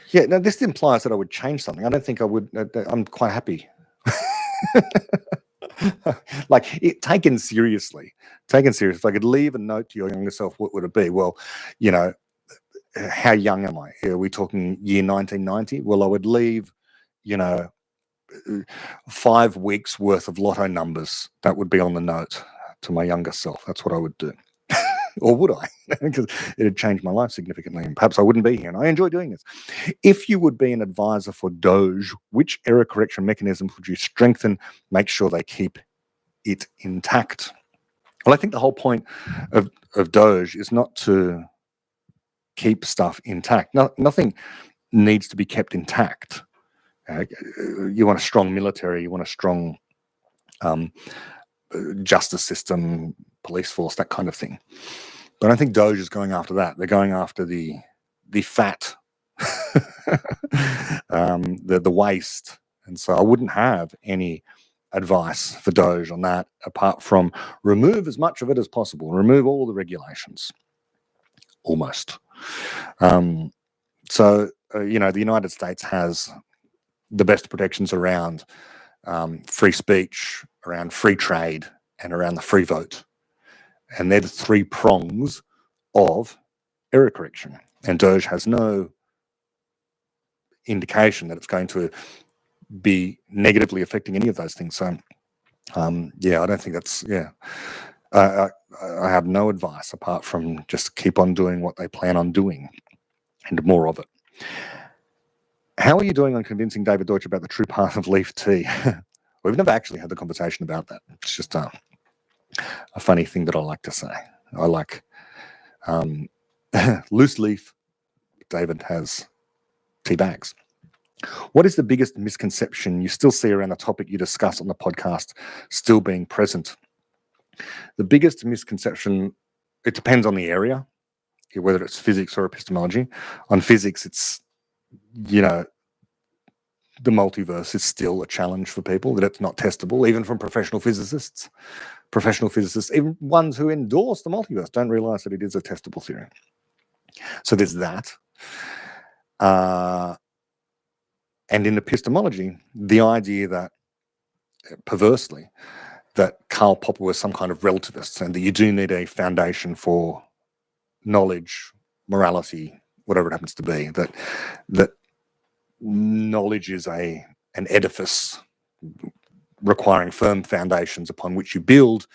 Yeah, no, this implies that I would change something. I don't think I would. I'm quite happy. Like, taken seriously. If I could leave a note to your younger self, what would it be? Well, how young am I? Are we talking year 1990? Well, I would leave, 5 weeks worth of lotto numbers. That would be on the note to my younger self. That's what I would do. Or would I? Because it had changed my life significantly, and perhaps I wouldn't be here. And I enjoy doing this. If you would be an advisor for Doge, which error correction mechanisms would you strengthen, make sure they keep it intact? Well, I think the whole point of Doge is not to keep stuff intact. Nothing needs to be kept intact. You want a strong military, you want a strong justice system, police force, that kind of thing. But I don't think Doge is going after that. They're going after the fat, the waste. And so I wouldn't have any advice for Doge on that, apart from remove as much of it as possible, remove all the regulations, almost. So the United States has the best protections around free speech, around free trade, and around the free vote. And they're the 3 prongs of error correction. And Doge has no indication that it's going to be negatively affecting any of those things. So, I don't think that's, I have no advice apart from just keep on doing what they plan on doing and more of it. How are you doing on convincing David Deutsch about the true path of leaf tea? We've never actually had the conversation about that. It's just a funny thing that I like to say. I like loose leaf. David has tea bags. What is the biggest misconception you still see around the topic you discuss on the podcast still being present? The biggest misconception, it depends on the area, whether it's physics or epistemology. On physics, it's, the multiverse is still a challenge for people, that it's not testable, even from professional physicists. Professional physicists, even ones who endorse the multiverse, don't realize that it is a testable theory. So there's that. And in epistemology, the idea that, perversely, that Karl Popper was some kind of relativist and that you do need a foundation for knowledge, morality, whatever it happens to be, that knowledge is an edifice requiring firm foundations upon which you build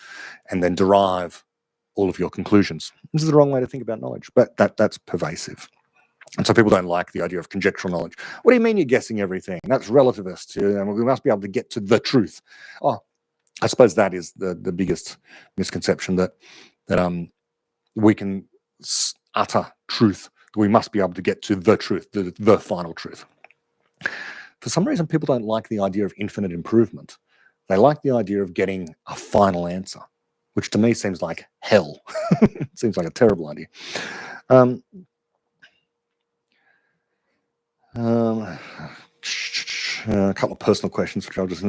and then derive all of your conclusions. This is the wrong way to think about knowledge, but that's pervasive. And so people don't like the idea of conjectural knowledge. What do you mean you're guessing everything? That's relativist. We must be able to get to the truth. Oh, I suppose that is the biggest misconception, that we can utter truth. We must be able to get to the truth, the final truth. For some reason, people don't like the idea of infinite improvement. They like the idea of getting a final answer, which to me seems like hell. It seems like a terrible idea. A couple of personal questions, which I'll just...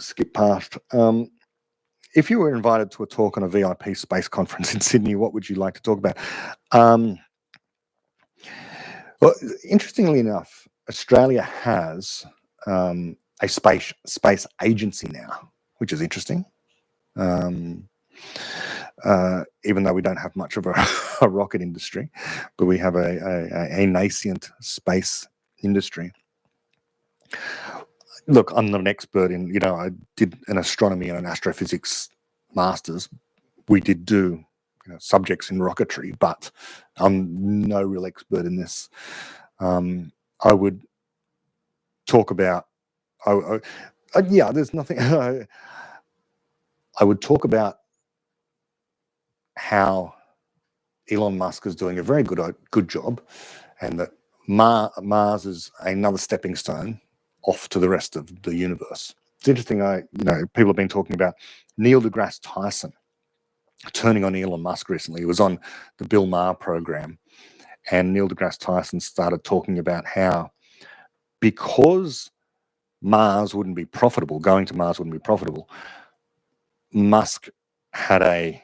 skip past. If you were invited to a talk on a VIP space conference in Sydney, what would you like to talk about? Well, interestingly enough, Australia has a space agency now, which is interesting. Even though we don't have much of a rocket industry, but we have a nascent space industry. Look, I'm not an expert in, I did an astronomy and an astrophysics masters. We did do subjects in rocketry, but I'm no real expert in this. I would talk about, there's nothing. I would talk about how Elon Musk is doing a very good job, and that Mars is another stepping stone off to the rest of the universe. It's interesting. People have been talking about Neil deGrasse Tyson turning on Elon Musk recently. He was on the Bill Maher program, and Neil deGrasse Tyson started talking about how, because Mars wouldn't be profitable, going to Mars wouldn't be profitable, Musk had a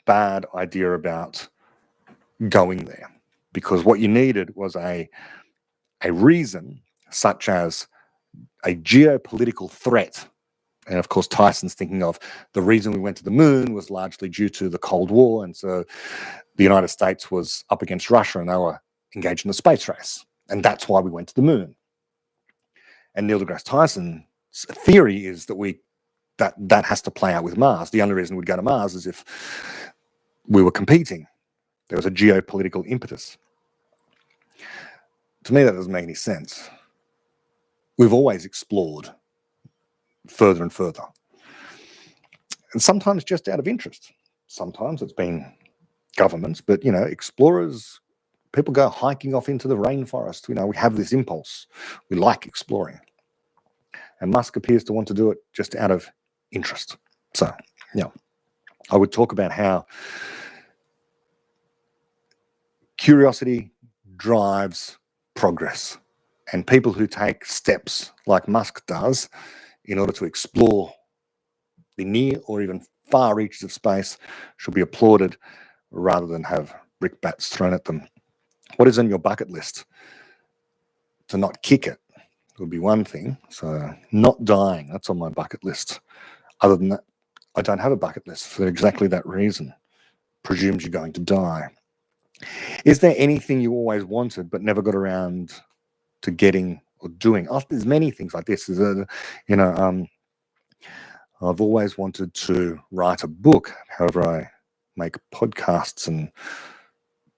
bad idea about going there, because what you needed was a reason, such as a geopolitical threat. And of course, Tyson's thinking of the reason we went to the moon was largely due to the Cold War. And so the United States was up against Russia and they were engaged in the space race. And that's why we went to the moon. And Neil deGrasse Tyson's theory is that that has to play out with Mars. The only reason we'd go to Mars is if we were competing. There was a geopolitical impetus. To me, that doesn't make any sense. We've always explored further and further. And sometimes just out of interest. Sometimes it's been governments, but, explorers, people go hiking off into the rainforest. We have this impulse. We like exploring. And Musk appears to want to do it just out of interest. So, I would talk about how curiosity drives progress. And people who take steps like Musk does in order to explore the near or even far reaches of space should be applauded rather than have brickbats thrown at them. What is on your bucket list? To not kick it would be one thing. So not dying, that's on my bucket list. Other than that, I don't have a bucket list for exactly that reason. Presumes you're going to die. Is there anything you always wanted but never got around to getting or doing? Oh, there's many things like this. I've always wanted to write a book. However, I make podcasts and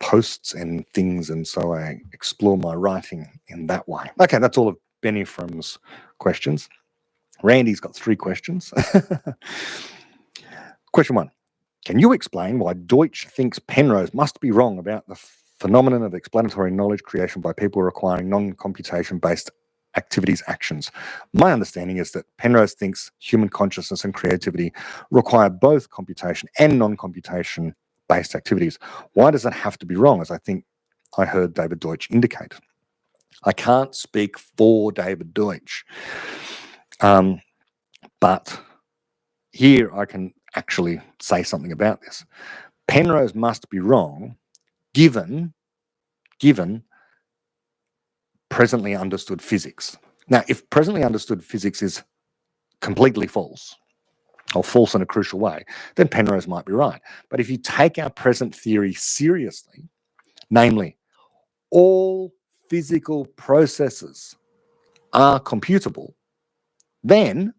posts and things, and so I explore my writing in that way. Okay, that's all of Benny From's questions. Randy's got 3 questions. Question 1. Can you explain why Deutsch thinks Penrose must be wrong about the phenomenon of explanatory knowledge creation by people requiring non-computation based activities, actions? My understanding is that Penrose thinks human consciousness and creativity require both computation and non-computation based activities. Why does that have to be wrong, as I think I heard David Deutsch indicate? I can't speak for David Deutsch, but here I can actually say something about this. Penrose must be wrong given presently understood physics. Now, if presently understood physics is completely false, or false in a crucial way, then Penrose might be right. But if you take our present theory seriously, namely, all physical processes are computable, then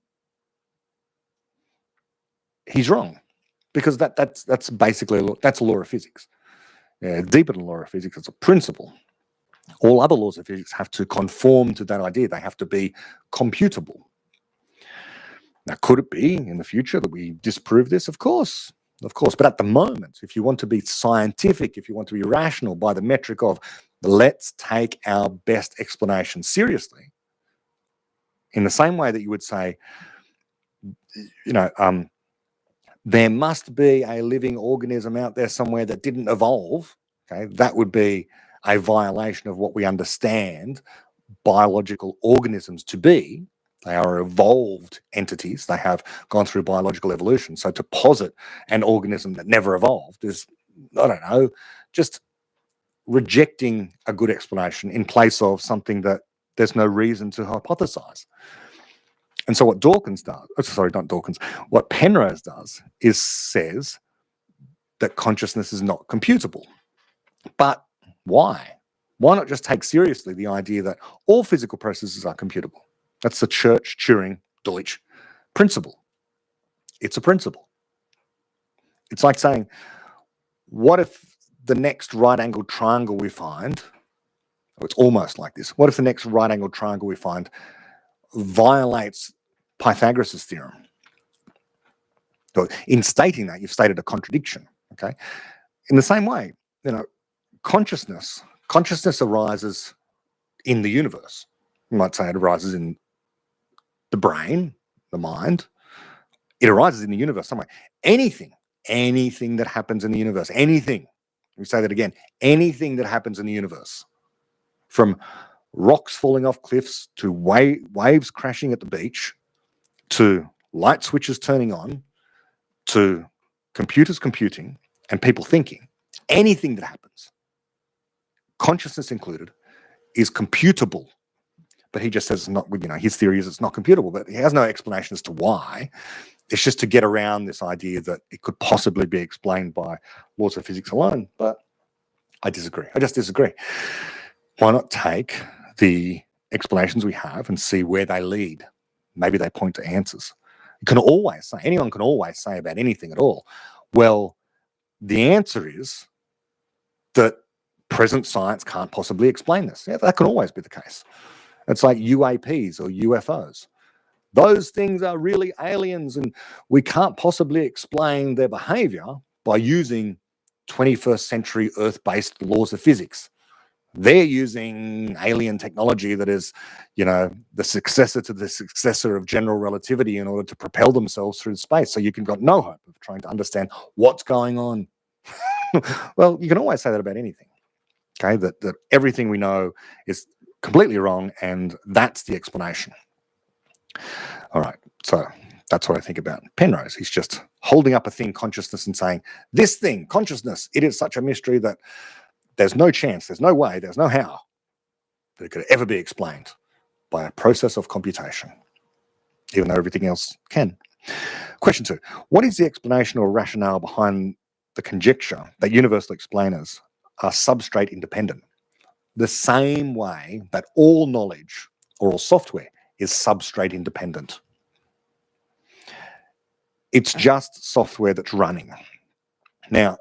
he's wrong, because that's basically that's a law of physics. Deeper than law of physics, it's a principle. All other laws of physics have to conform to that idea. They have to be computable. Now, could it be in the future that we disprove this? Of course. But at the moment, if you want to be scientific, if you want to be rational by the metric of let's take our best explanation seriously, in the same way that you would say, there must be a living organism out there somewhere that didn't evolve, okay, that would be a violation of what we understand biological organisms to be. They are evolved entities. They have gone through biological evolution. So to posit an organism that never evolved is, I don't know, just rejecting a good explanation in place of something that there's no reason to hypothesize. And so what Dawkins does, sorry, not Dawkins, what Penrose does is says that consciousness is not computable. But why? Why not just take seriously the idea that all physical processes are computable? That's the Church-Turing-Deutsch principle. It's a principle. It's like saying, what if the next right-angled triangle we find, it's almost like this, what if the next right-angled triangle we find violates Pythagoras' theorem? So in stating that, you've stated a contradiction, okay? In the same way, consciousness arises in the universe. You might say it arises in the brain, the mind. It arises in the universe somewhere. Anything that happens in the universe, anything, let me say that again, anything that happens in the universe, from rocks falling off cliffs to waves crashing at the beach, to light switches turning on, to computers computing and people thinking, anything that happens, consciousness included, is computable. But he just says it's not, his theory is it's not computable, but he has no explanation as to why. It's just to get around this idea that it could possibly be explained by laws of physics alone. But I disagree. I just disagree. Why not take the explanations we have and see where they lead? Maybe they point to answers. Anyone can always say about anything at all, well, the answer is that present science can't possibly explain this. Yeah, that can always be the case. It's like UAPs or UFOs. Those things are really aliens, and we can't possibly explain their behavior by using 21st century Earth-based laws of physics. They're using alien technology that is, the successor to the successor of general relativity in order to propel themselves through space. So you can got no hope of trying to understand what's going on. Well, you can always say that about anything. Okay, that everything we know is completely wrong, and that's the explanation. All right, so that's what I think about Penrose. He's just holding up a thing, consciousness, and saying, this thing, consciousness, it is such a mystery that there's no chance, there's no way, there's no how that it could ever be explained by a process of computation, even though everything else can. Question 2, what is the explanation or rationale behind the conjecture that universal explainers are substrate independent, the same way that all knowledge or all software is substrate independent? It's just software that's running. Now,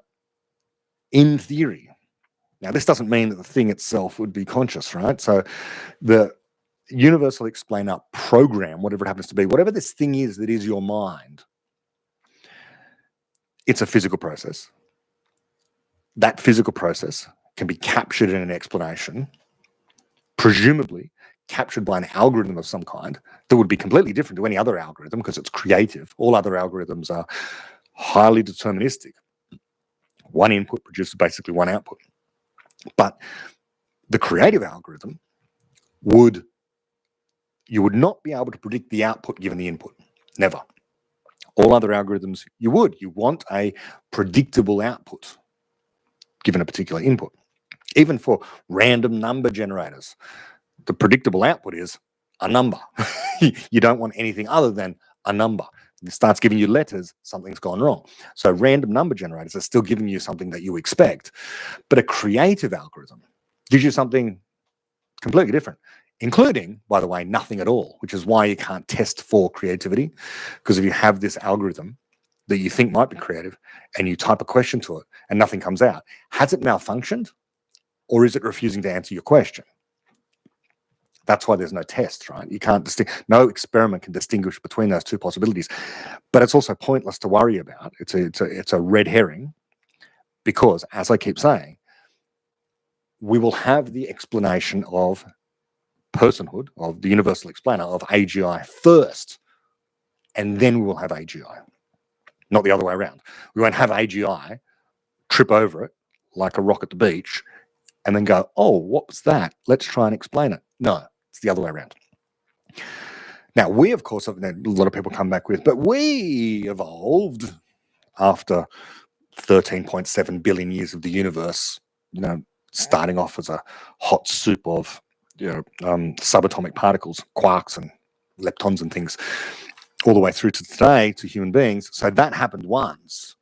in theory, this doesn't mean that the thing itself would be conscious, right? So the universal explainer program, whatever it happens to be, whatever this thing is that is your mind, it's a physical process. That physical process can be captured in an explanation, presumably captured by an algorithm of some kind that would be completely different to any other algorithm because it's creative. All other algorithms are highly deterministic. One input produces basically one output. But the creative algorithm you would not be able to predict the output given the input. Never. All other algorithms, you would. You want a predictable output given a particular input. Even for random number generators, the predictable output is a number. You don't want anything other than a number. It starts giving you letters, something's gone wrong. So random number generators are still giving you something that you expect. But a creative algorithm gives you something completely different, including, by the way, nothing at all, which is why you can't test for creativity. Because if you have this algorithm that you think might be creative and you type a question to it and nothing comes out, has it malfunctioned or is it refusing to answer your question? That's why there's no test, right? You can't no experiment can distinguish between those two possibilities. But it's also pointless to worry about. It's a red herring because, as I keep saying, we will have the explanation of personhood, of the universal explainer, of AGI first, and then we will have AGI. Not the other way around. We won't have AGI, trip over it like a rock at the beach, and then go, oh, what was that? Let's try and explain it. No, it's the other way around. Now, we, of course, a lot of people come back with, but we evolved after 13.7 billion years of the universe, starting off as a hot soup of subatomic particles, quarks and leptons and things, all the way through to today to human beings. So that happened once.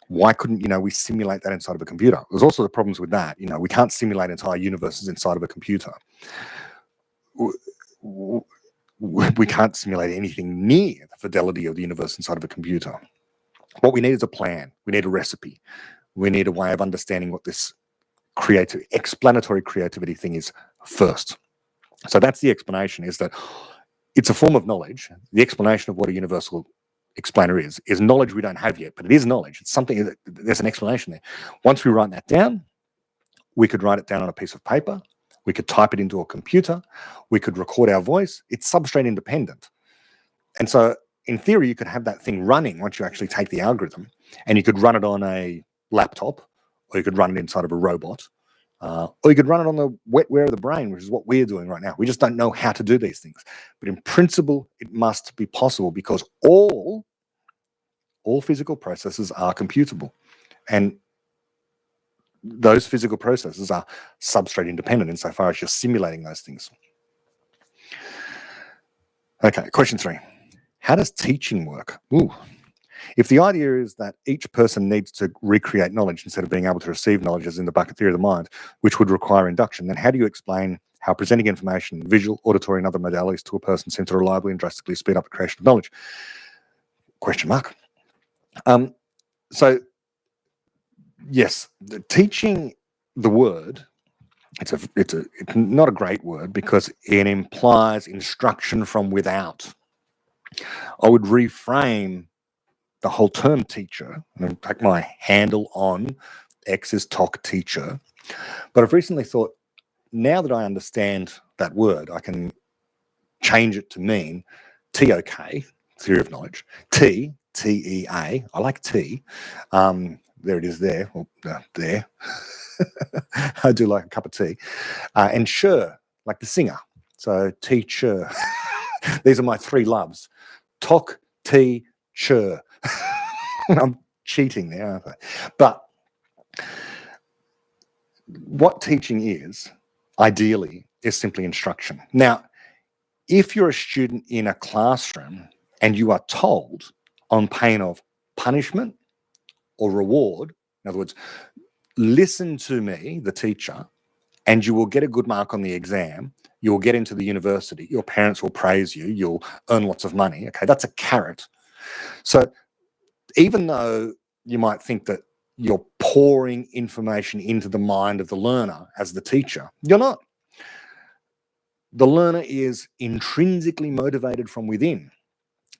Why couldn't, we simulate that inside of a computer? There's also the problems with that. We can't simulate entire universes inside of a computer. We can't simulate anything near the fidelity of the universe inside of a computer. What we need is a plan. We need a recipe. We need a way of understanding what this explanatory creativity thing is first. So that's the explanation, is that it's a form of knowledge. The explanation of what a universal explainer is knowledge we don't have yet, but it is knowledge. It's something that there's an explanation there. Once we write that down, we could write it down on a piece of paper. We could type it into a computer. We could record our voice. It's substrate independent. And so in theory, you could have that thing running once you actually take the algorithm, and you could run it on a laptop, or you could run it inside of a robot, or you could run it on the wetware of the brain, which is what we're doing right now. We just don't know how to do these things. But in principle, it must be possible, because all physical processes are computable. And those physical processes are substrate independent insofar as you're simulating those things. Okay, question 3. How does teaching work? If the idea is that each person needs to recreate knowledge instead of being able to receive knowledge, as in the bucket theory of the mind, which would require induction, then how do you explain how presenting information, visual, auditory, and other modalities to a person seem to reliably and drastically speed up the creation of knowledge? Question mark. So, yes, teaching the word, it's not a great word, because it implies instruction from without. I would reframe the whole term teacher, and take my handle on X is talk teacher. But I've recently thought, now that I understand that word, I can change it to mean TOK, theory of knowledge, TEA. I like T. There it is there. Well, there. I do like a cup of tea. And sure, like the singer. So teacher. These are my 3 loves. Talk, teacher. I'm cheating there, aren't I? But what teaching is, ideally, is simply instruction. Now, if you're a student in a classroom and you are told on pain of punishment or reward, in other words, listen to me, the teacher, and you will get a good mark on the exam, you'll get into the university, your parents will praise you, you'll earn lots of money. Okay, that's a carrot. So even though you might think that you're pouring information into the mind of the learner as the teacher, you're not. The learner is intrinsically motivated from within.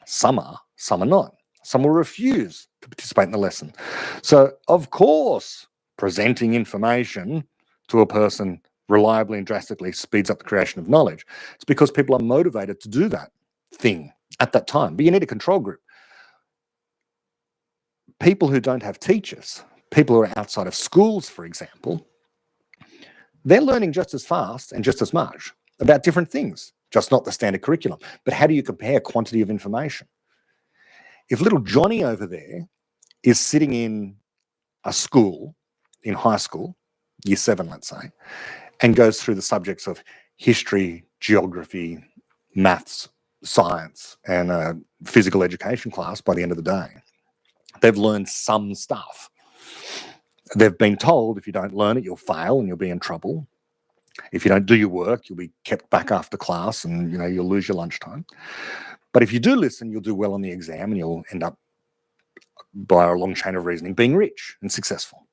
Some are not. Some will refuse to participate in the lesson. So, of course, presenting information to a person reliably and drastically speeds up the creation of knowledge. It's because people are motivated to do that thing at that time. But you need a control group. People who don't have teachers, people who are outside of schools, for example, they're learning just as fast and just as much about different things, just not the standard curriculum. But how do you compare quantity of information? If little Johnny over there is sitting in a school, in high school, year 7, let's say, and goes through the subjects of history, geography, maths, science, and a physical education class by the end of the day, they've learned some stuff. They've been told if you don't learn it, you'll fail and you'll be in trouble. If you don't do your work, you'll be kept back after class and you'll lose your lunchtime. But if you do listen, you'll do well on the exam and you'll end up, by a long chain of reasoning, being rich and successful.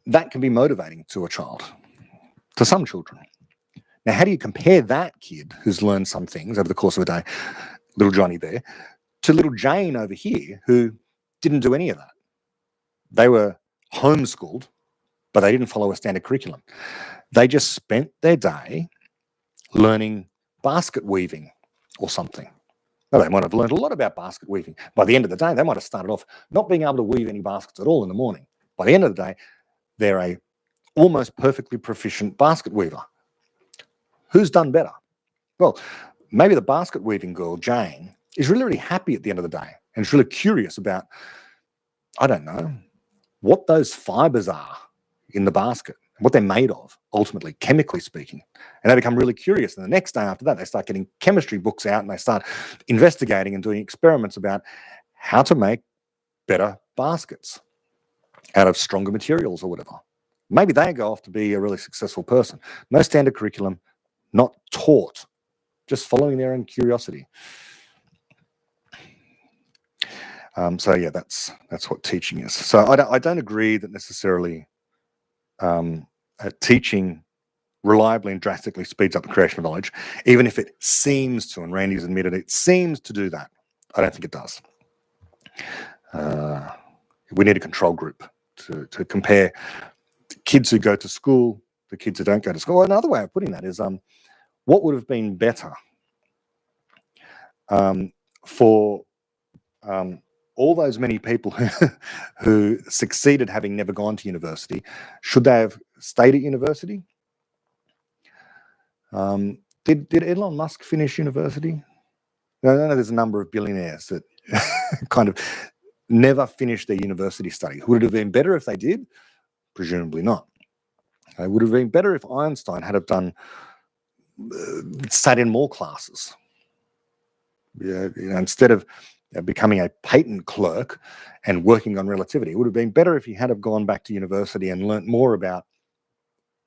That can be motivating to a child, to some children. Now, how do you compare that kid who's learned some things over the course of a day, little Johnny there, to little Jane over here who didn't do any of that? They were homeschooled, but they didn't follow a standard curriculum. They just spent their day learning basket weaving or something. Now, they might have learned a lot about basket weaving. By the end of the day, they might have started off not being able to weave any baskets at all in the morning. By the end of the day, they're a almost perfectly proficient basket weaver. Who's done better? Well, maybe the basket weaving girl, Jane, is really, really happy at the end of the day and is really curious about, I don't know, what those fibers are in the basket, what they're made of, ultimately, chemically speaking. And they become really curious. And the next day after that, they start getting chemistry books out and they start investigating and doing experiments about how to make better baskets out of stronger materials or whatever. Maybe they go off to be a really successful person. No standard curriculum, not taught, just following their own curiosity. So yeah, that's what teaching is. So I don't agree that necessarily teaching reliably and drastically speeds up the creation of knowledge, even if it seems to, and Randy's admitted it seems to do that. I don't think it does. We need a control group to compare kids who go to school to kids who don't go to school. Well, another way of putting that is what would have been better for all those many people who succeeded having never gone to university? Should they have stayed at university? Did Elon Musk finish university? No, there's a number of billionaires that kind of never finished their university study. Would it have been better if they did? Presumably not. It would have been better if Einstein had have done sat in more classes. Instead of becoming a patent clerk and working on relativity, it would have been better if he had have gone back to university and learnt more about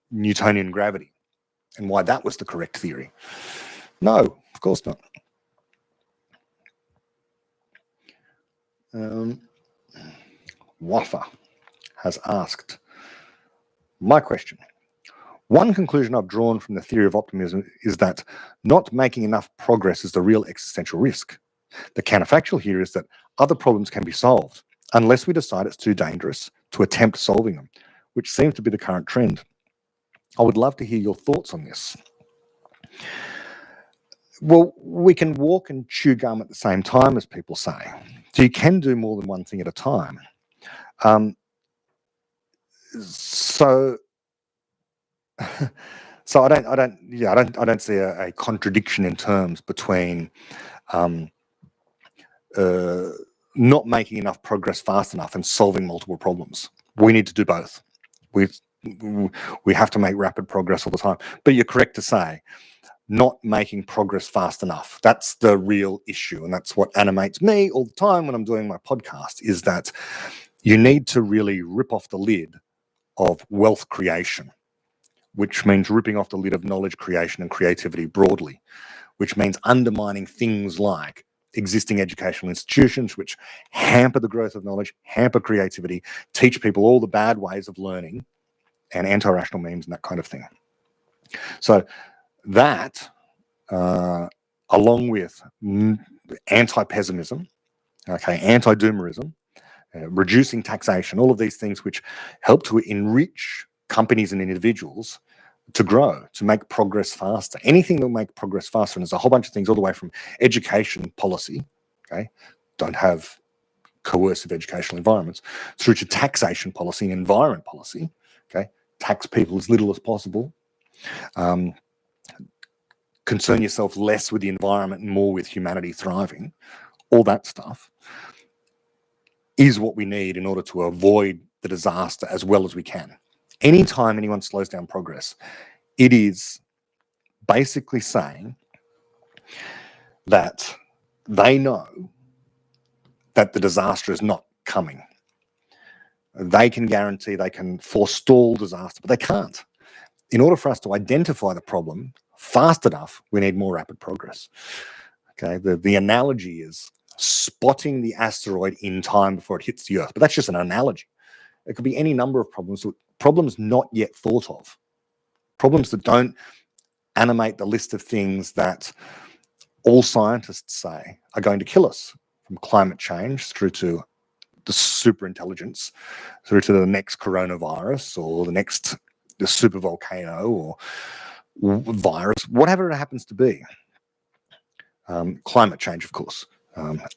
Newtonian gravity and why that was the correct theory. No, of course not. Wafa has asked, my question. One conclusion I've drawn from the theory of optimism is that not making enough progress is the real existential risk. The counterfactual here is that other problems can be solved unless we decide it's too dangerous to attempt solving them, which seems to be the current trend. I would love to hear your thoughts on this. Well, we can walk and chew gum at the same time, as people say. So you can do more than one thing at a time. So I don't see a contradiction in terms between not making enough progress fast enough and solving multiple problems. We need to do both. We have to make rapid progress all the time. But you're correct to say not making progress fast enough. That's the real issue. And that's what animates me all the time when I'm doing my podcast, is that you need to really rip off the lid of wealth creation, which means ripping off the lid of knowledge creation and creativity broadly, which means undermining things like existing educational institutions, which hamper the growth of knowledge, hamper creativity, teach people all the bad ways of learning, and anti-rational memes and that kind of thing. So that, along with anti-pessimism, anti-doomerism, reducing taxation, all of these things which help to enrich companies and individuals to grow, to make progress faster. Anything that will make progress faster, and there's a whole bunch of things all the way from education policy, don't have coercive educational environments, through to taxation policy and environment policy, tax people as little as possible, concern yourself less with the environment and more with humanity thriving. All that stuff is what we need in order to avoid the disaster as well as we can. Anytime anyone slows down progress, it is basically saying that they know that the disaster is not coming. They can guarantee, they can forestall disaster, but they can't. In order for us to identify the problem fast enough, we need more rapid progress. The analogy is spotting the asteroid in time before it hits the Earth, but that's just an analogy. It could be any number of problems not yet thought of, problems that don't animate the list of things that all scientists say are going to kill us, from climate change through to the superintelligence, through to the next coronavirus or the super volcano or virus, whatever it happens to be. Climate change, of course.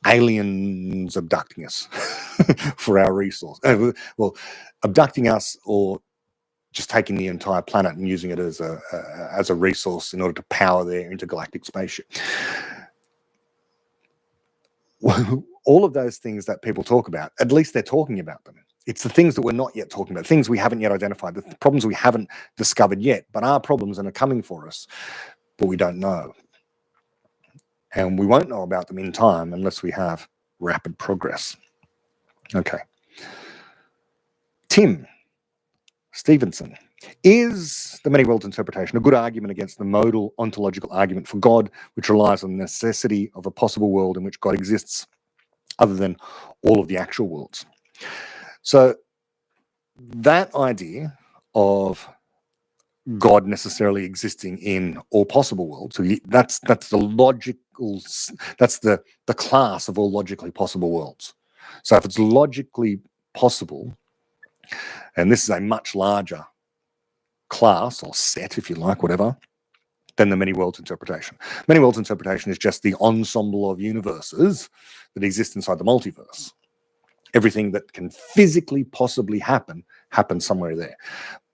Aliens abducting us for our resource. Well, abducting us or just taking the entire planet and using it as a resource in order to power their intergalactic spaceship. All of those things that people talk about, at least they're talking about them. It's the things that we're not yet talking about, things we haven't yet identified, the problems we haven't discovered yet, but are problems and are coming for us, but we don't know. And we won't know about them in time unless we have rapid progress. Okay. Tim Stevenson. Is the many worlds interpretation a good argument against the modal ontological argument for God, which relies on the necessity of a possible world in which God exists other than all of the actual worlds? So that idea of God necessarily existing in all possible worlds, so that's the logical, that's the class of all logically possible worlds. So if it's logically possible, and this is a much larger class or set, if you like, whatever, than the many worlds interpretation. Many worlds interpretation is just the ensemble of universes that exist inside the multiverse. Everything that can physically possibly happen happens somewhere there.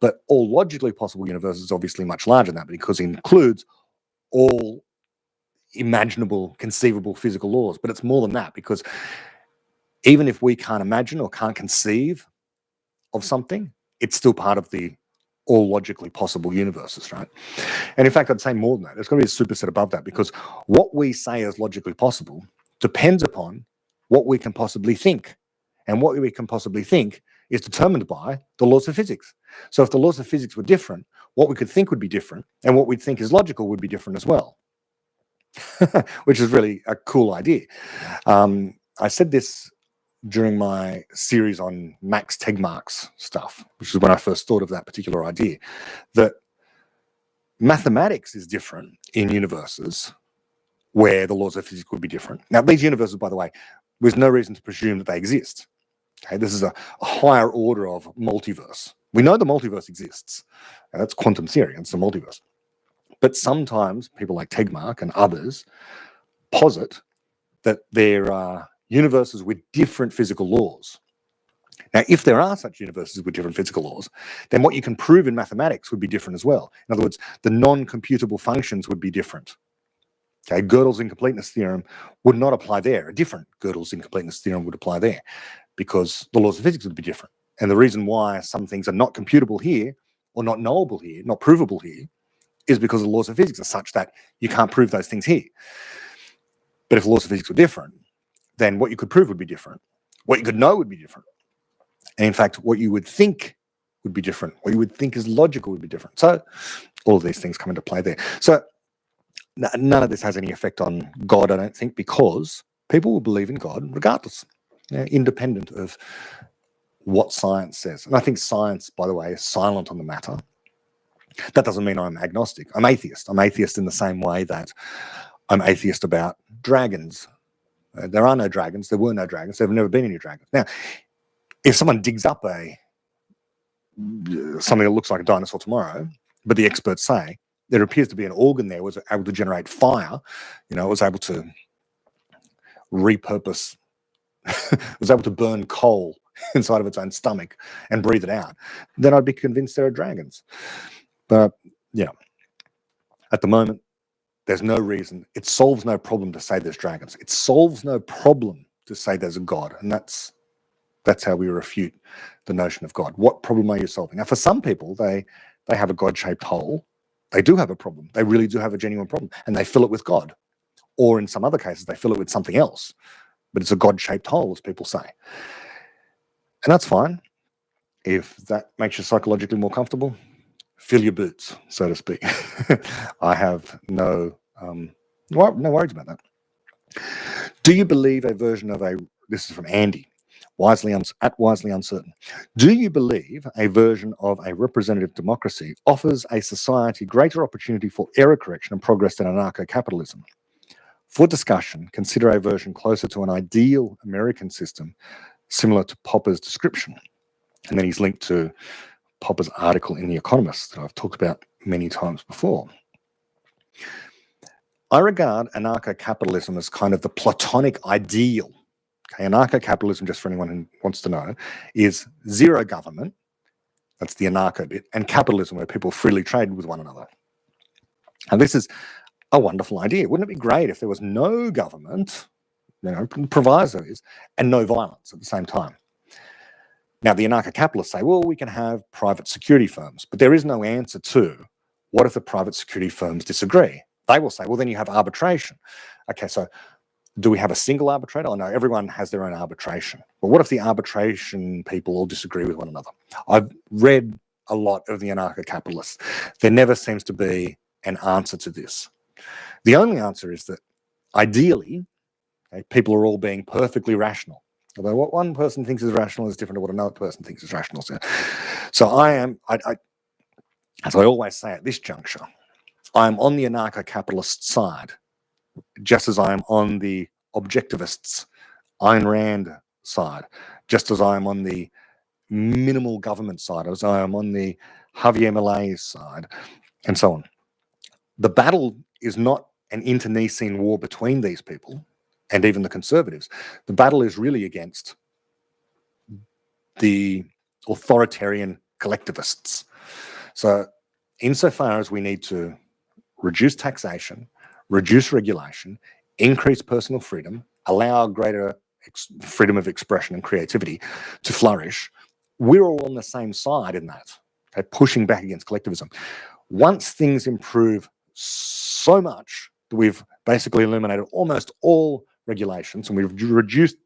But all logically possible universes is obviously much larger than that, because it includes all imaginable, conceivable physical laws. But it's more than that, because even if we can't imagine or can't conceive of something, it's still part of the all logically possible universes, right? And in fact, I'd say more than that. There's going to be a superset above that, because what we say is logically possible depends upon what we can possibly think. And what we can possibly think is determined by the laws of physics. So if the laws of physics were different, what we could think would be different, and what we'd think is logical would be different as well, which is really a cool idea. I said this during my series on Max Tegmark's stuff, which is when I first thought of that particular idea, that mathematics is different in universes where the laws of physics would be different. Now, these universes, by the way, there's no reason to presume that they exist. Okay, this is a higher order of multiverse. We know the multiverse exists. And that's quantum theory. It's the multiverse. But sometimes people like Tegmark and others posit that there are universes with different physical laws. Now, if there are such universes with different physical laws, then what you can prove in mathematics would be different as well. In other words, the non-computable functions would be different. Okay, Gödel's incompleteness theorem would not apply there. A different Gödel's incompleteness theorem would apply there, because the laws of physics would be different. And the reason why some things are not computable here, or not knowable here, not provable here, is because the laws of physics are such that you can't prove those things here. But if the laws of physics were different, then what you could prove would be different. What you could know would be different. And in fact, what you would think would be different. What you would think is logical would be different. So all of these things come into play there. So none of this has any effect on God, I don't think, because people will believe in God regardless, independent of what science says. And I think science, by the way, is silent on the matter. That doesn't mean I'm agnostic. I'm atheist. I'm atheist in the same way that I'm atheist about dragons. There are no dragons. There were no dragons. There have never been any dragons. Now, if someone digs up something that looks like a dinosaur tomorrow, but the experts say there appears to be an organ there was able to generate fire, it was able to repurpose, was able to burn coal inside of its own stomach and breathe it out, then I'd be convinced there are dragons. But, at the moment, there's no reason. It solves no problem to say there's dragons. It solves no problem to say there's a God. And that's how we refute the notion of God. What problem are you solving? Now, for some people, they have a God-shaped hole. They do have a problem. They really do have a genuine problem. And they fill it with God. Or in some other cases, they fill it with something else. But it's a God-shaped hole, as people say. And that's fine. If that makes you psychologically more comfortable, fill your boots, so to speak. I have no worries about that. Do you believe a version of this is from Andy, wisely uncertain. Do you believe a version of a representative democracy offers a society greater opportunity for error correction and progress than anarcho-capitalism? For discussion, consider a version closer to an ideal American system, similar to Popper's description. And then he's linked to Popper's article in The Economist that I've talked about many times before. I regard anarcho-capitalism as kind of the Platonic ideal. Okay, anarcho-capitalism, just for anyone who wants to know, is zero government. That's the anarcho bit. And capitalism, where people freely trade with one another. And this is a wonderful idea. Wouldn't it be great if there was no government, provisos, and no violence at the same time? Now, the anarcho-capitalists say, well, we can have private security firms, but there is no answer to what if the private security firms disagree? They will say, well, then you have arbitration. Okay, so do we have a single arbitrator? Oh, no, everyone has their own arbitration. But what if the arbitration people all disagree with one another? I've read a lot of the anarcho-capitalists. There never seems to be an answer to this. The only answer is that ideally, people are all being perfectly rational. Although what one person thinks is rational is different to what another person thinks is rational. So as I always say at this juncture, I am on the anarcho-capitalist side, just as I am on the objectivists' Ayn Rand side, just as I am on the minimal government side, as I am on the Javier Milei's side, and so on. The battle is not an internecine war between these people and even the conservatives. The battle is really against the authoritarian collectivists. So insofar as we need to reduce taxation, reduce regulation, increase personal freedom, allow greater freedom of expression and creativity to flourish, we're all on the same side in that, pushing back against collectivism. Once things improve so much that we've basically eliminated almost all regulations and we've reduced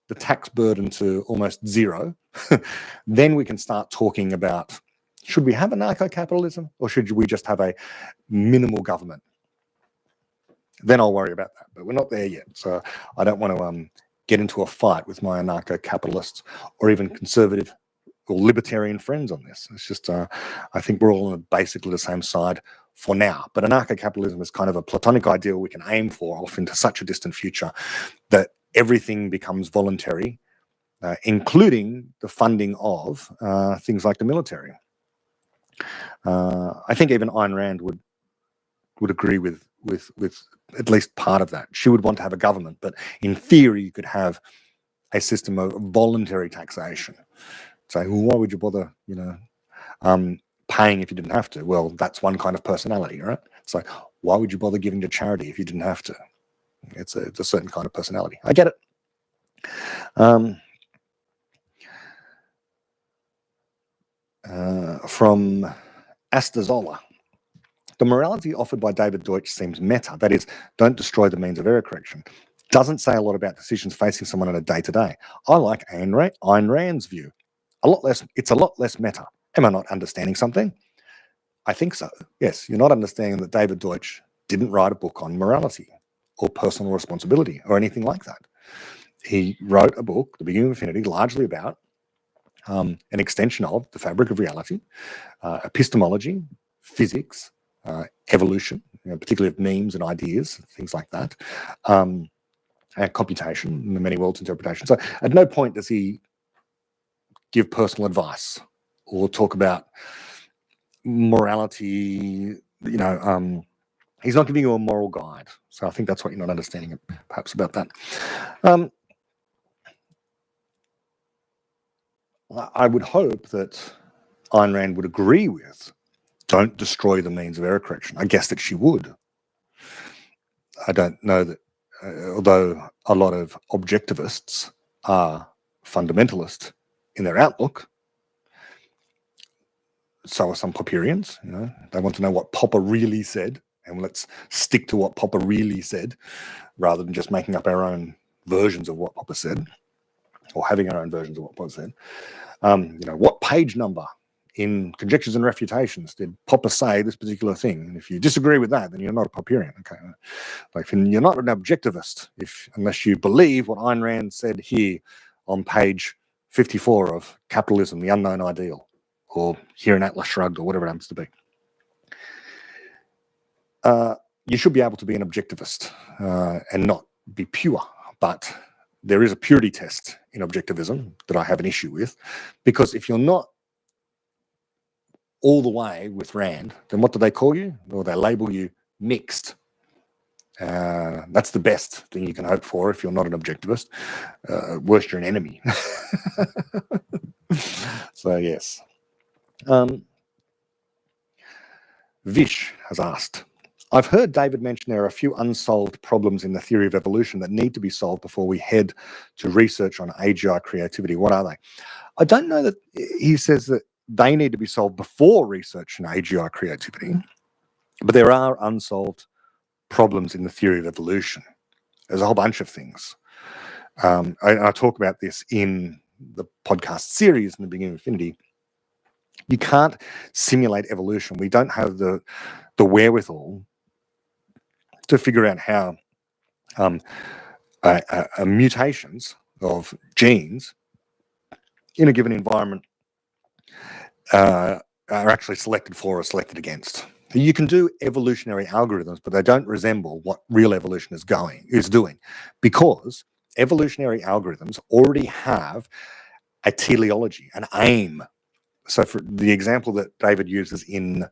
the tax burden to almost zero, then we can start talking about, should we have anarcho-capitalism or should we just have a minimal government? Then I'll worry about that, but we're not there yet. So I don't want to get into a fight with my anarcho-capitalists or even conservative or libertarian friends on this. It's just, I think we're all on basically the same side for now. But anarcho-capitalism is kind of a platonic ideal we can aim for off into such a distant future that everything becomes voluntary, including the funding of things like the military. I think even Ayn Rand would agree with at least part of that. She would want to have a government, but in theory, you could have a system of voluntary taxation. Say, well, why would you bother, paying if you didn't have to? Well, that's one kind of personality, right? So why would you bother giving to charity if you didn't have to? It's a certain kind of personality. I get it. From Astazola. The morality offered by David Deutsch seems meta. That is, don't destroy the means of error correction. Doesn't say a lot about decisions facing someone on a day-to-day. I like Ayn Rand's view. It's a lot less meta. Am I not understanding something? I think so. Yes, you're not understanding that David Deutsch didn't write a book on morality or personal responsibility or anything like that. He wrote a book, The Beginning of Infinity, largely about an extension of the fabric of reality, epistemology, physics, evolution, particularly of memes and ideas, things like that, and computation and the many worlds interpretation. So at no point does he give personal advice or talk about morality. He's not giving you a moral guide. So I think that's what you're not understanding perhaps about that. I would hope that Ayn Rand would agree with don't destroy the means of error correction. I guess that she would. I don't know that, although a lot of objectivists are fundamentalist in their outlook, so are some Popperians. They want to know what Popper really said, and let's stick to what Popper really said, rather than just making up our own versions of what Popper said, or having our own versions of what Popper said. What page number in Conjectures and Refutations did Popper say this particular thing? And if you disagree with that, then you're not a Popperian. Okay, like you're not an objectivist unless you believe what Ayn Rand said here on page 54 of Capitalism, the Unknown Ideal, or here in Atlas Shrugged, or whatever it happens to be. You should be able to be an objectivist and not be pure, but there is a purity test in objectivism that I have an issue with, because if you're not all the way with Rand, then what do they call you? Or they label you mixed. That's the best thing you can hope for if you're not an objectivist. Worst, you're an enemy. So yes. Vish has asked, I've heard David mention there are a few unsolved problems in the theory of evolution that need to be solved before we head to research on AGI creativity. What are they? I don't know that he says that they need to be solved before research on AGI creativity, but there are unsolved problems in the theory of evolution. There's a whole bunch of things. I talk about this in the podcast series in the beginning of Infinity. You can't simulate evolution. We don't have the wherewithal to figure out how mutations of genes in a given environment are actually selected for or selected against. You can do evolutionary algorithms, but they don't resemble what real evolution is doing, because evolutionary algorithms already have a teleology, an aim. So for the example that David uses in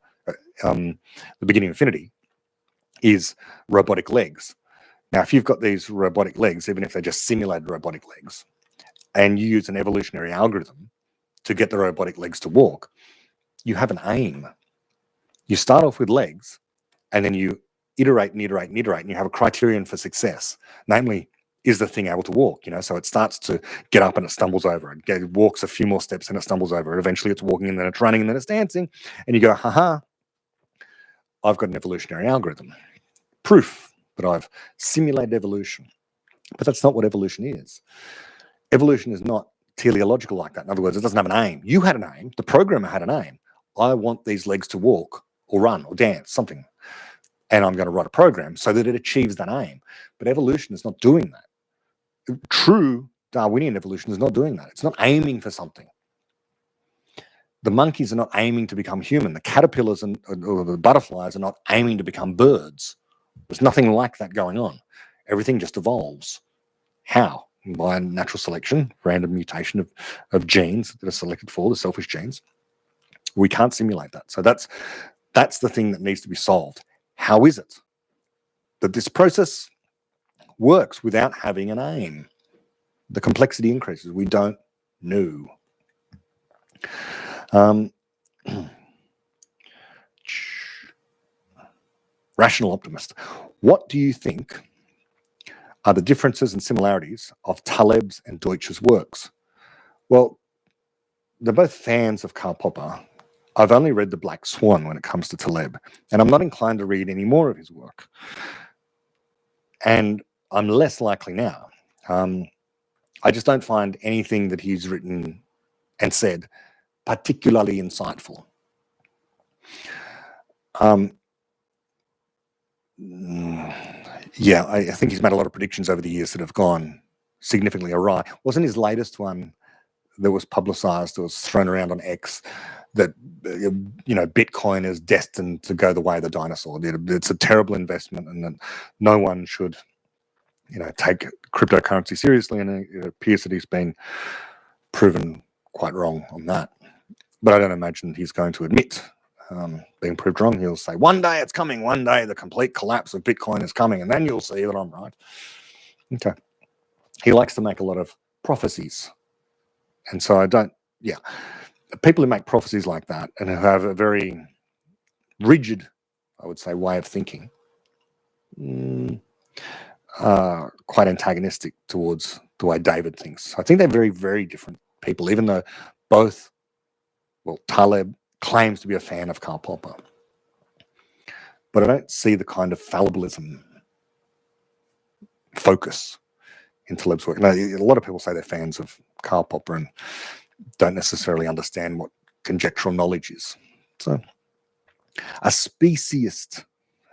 the beginning of Infinity is robotic legs. Now, if you've got these robotic legs, even if they're just simulated robotic legs, and you use an evolutionary algorithm to get the robotic legs to walk, you have an aim. You start off with legs, and then you iterate and iterate and iterate, and you have a criterion for success. Namely, is the thing able to walk? So it starts to get up and it stumbles over. It walks a few more steps and it stumbles over. And eventually it's walking and then it's running and then it's dancing. And you go, haha, I've got an evolutionary algorithm. Proof that I've simulated evolution. But that's not what evolution is. Evolution is not teleological like that. In other words, it doesn't have an aim. You had an aim. The programmer had an aim. I want these legs to walk or run or dance, something. And I'm going to write a program so that it achieves that aim. But evolution is not doing that. True Darwinian evolution is not doing that. It's not aiming for something. The monkeys are not aiming to become human. The caterpillars or the butterflies are not aiming to become birds. There's nothing like that going on. Everything just evolves. How? By natural selection, random mutation of genes that are selected for, the selfish genes. We can't simulate that. So that's the thing that needs to be solved. How is it that this process works without having an aim? The complexity increases. We don't know. Rational optimist. What do you think are the differences and similarities of Taleb's and Deutsch's works? Well, they're both fans of Karl Popper. I've only read The Black Swan when it comes to Taleb, and I'm not inclined to read any more of his work. And I'm less likely now. I just don't find anything that he's written and said particularly insightful. Yeah, I think he's made a lot of predictions over the years that have gone significantly awry. Wasn't his latest one that was publicized, that was thrown around on X, that Bitcoin is destined to go the way of the dinosaur? It's a terrible investment, and that no one should take cryptocurrency seriously, and it appears that he's been proven quite wrong on that. But I don't imagine he's going to admit being proved wrong. He'll say, one day it's coming, one day the complete collapse of Bitcoin is coming, and then you'll see that I'm right. Okay. He likes to make a lot of prophecies. And so people who make prophecies like that and who have a very rigid, I would say, way of thinking, quite antagonistic towards the way David thinks. I think they're very, very different people, even though both, Taleb claims to be a fan of Karl Popper. But I don't see the kind of fallibilism focus in Taleb's work. Now, a lot of people say they're fans of Karl Popper and don't necessarily understand what conjectural knowledge is. So, a speciesist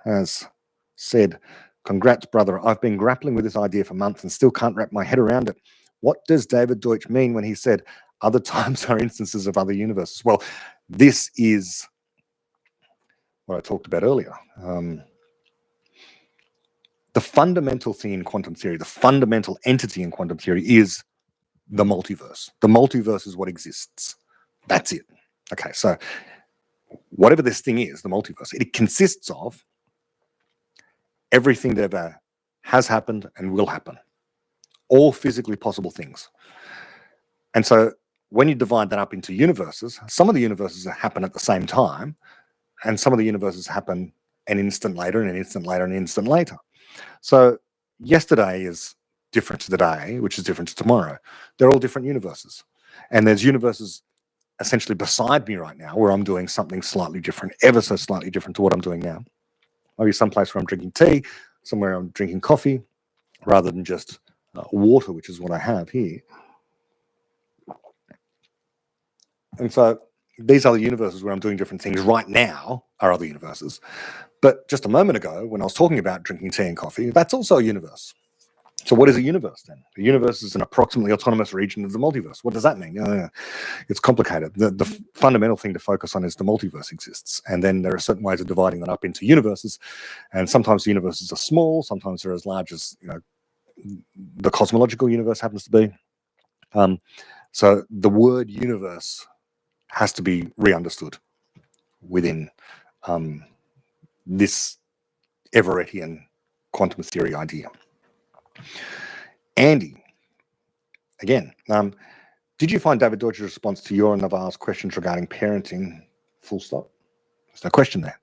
has said, congrats, brother. I've been grappling with this idea for months and still can't wrap my head around it. What does David Deutsch mean when he said other times are instances of other universes? Well, this is what I talked about earlier. The fundamental thing in quantum theory, the fundamental entity in quantum theory is the multiverse. The multiverse is what exists. That's it. Okay, so whatever this thing is, the multiverse, it consists of everything that ever has happened and will happen. All physically possible things. And so when you divide that up into universes, some of the universes happen at the same time, and some of the universes happen an instant later, and an instant later, and an instant later. So yesterday is different to the day, which is different to tomorrow. They're all different universes. And there's universes essentially beside me right now where I'm doing something slightly different, ever so slightly different to what I'm doing now. Maybe someplace where I'm drinking tea, somewhere I'm drinking coffee, rather than just water, which is what I have here. And so these other universes where I'm doing different things right now are other universes. But just a moment ago, when I was talking about drinking tea and coffee, that's also a universe. So what is a universe then? A universe is an approximately autonomous region of the multiverse. What does that mean? It's complicated. The fundamental thing to focus on is the multiverse exists. And then there are certain ways of dividing that up into universes. And sometimes the universes are small. Sometimes they're as large as, the cosmological universe happens to be. So the word universe has to be re-understood within this Everettian quantum theory idea. Andy, again, did you find David Deutsch's response to your and Navarre's questions regarding parenting full stop? There's no question there.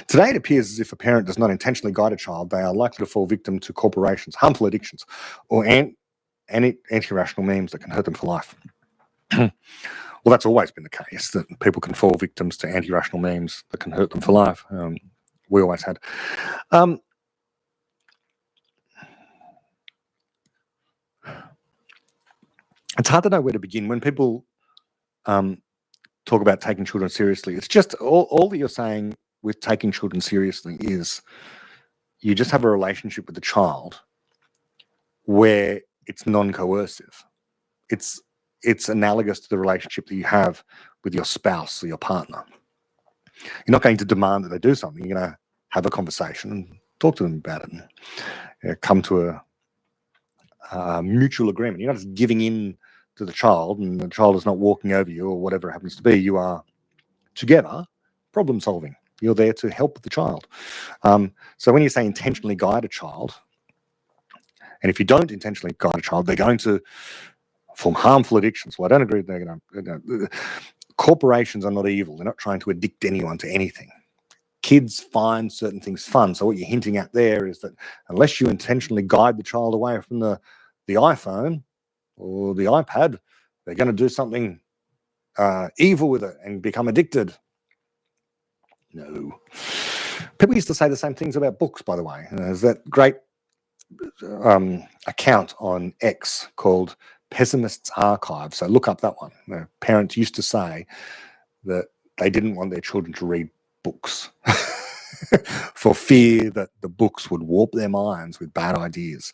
Today, it appears as if a parent does not intentionally guide a child, they are likely to fall victim to corporations, harmful addictions, or anti-rational memes that can hurt them for life. Well, that's always been the case, that people can fall victims to anti-rational memes that can hurt them for life. We always had. It's hard to know where to begin. When people talk about taking children seriously, it's just all that you're saying with taking children seriously is you just have a relationship with the child where it's non-coercive. It's analogous to the relationship that you have with your spouse or your partner. You're not going to demand that they do something. You're going to have a conversation and talk to them about it and come to a mutual agreement. You're not just giving in to the child and the child is not walking over you or whatever it happens to be. You are together problem solving. You're there to help the child. So when you say intentionally guide a child, and if you don't intentionally guide a child, they're going to form harmful addictions. Well, I don't agree. Corporations are not evil. They're not trying to addict anyone to anything. Kids find certain things fun. So what you're hinting at there is that unless you intentionally guide the child away from the iPhone or the iPad, they're going to do something evil with it and become addicted. No. People used to say the same things about books, by the way. There's that great account on X called Pessimist's Archive. So look up that one. Parents used to say that they didn't want their children to read books for fear that the books would warp their minds with bad ideas.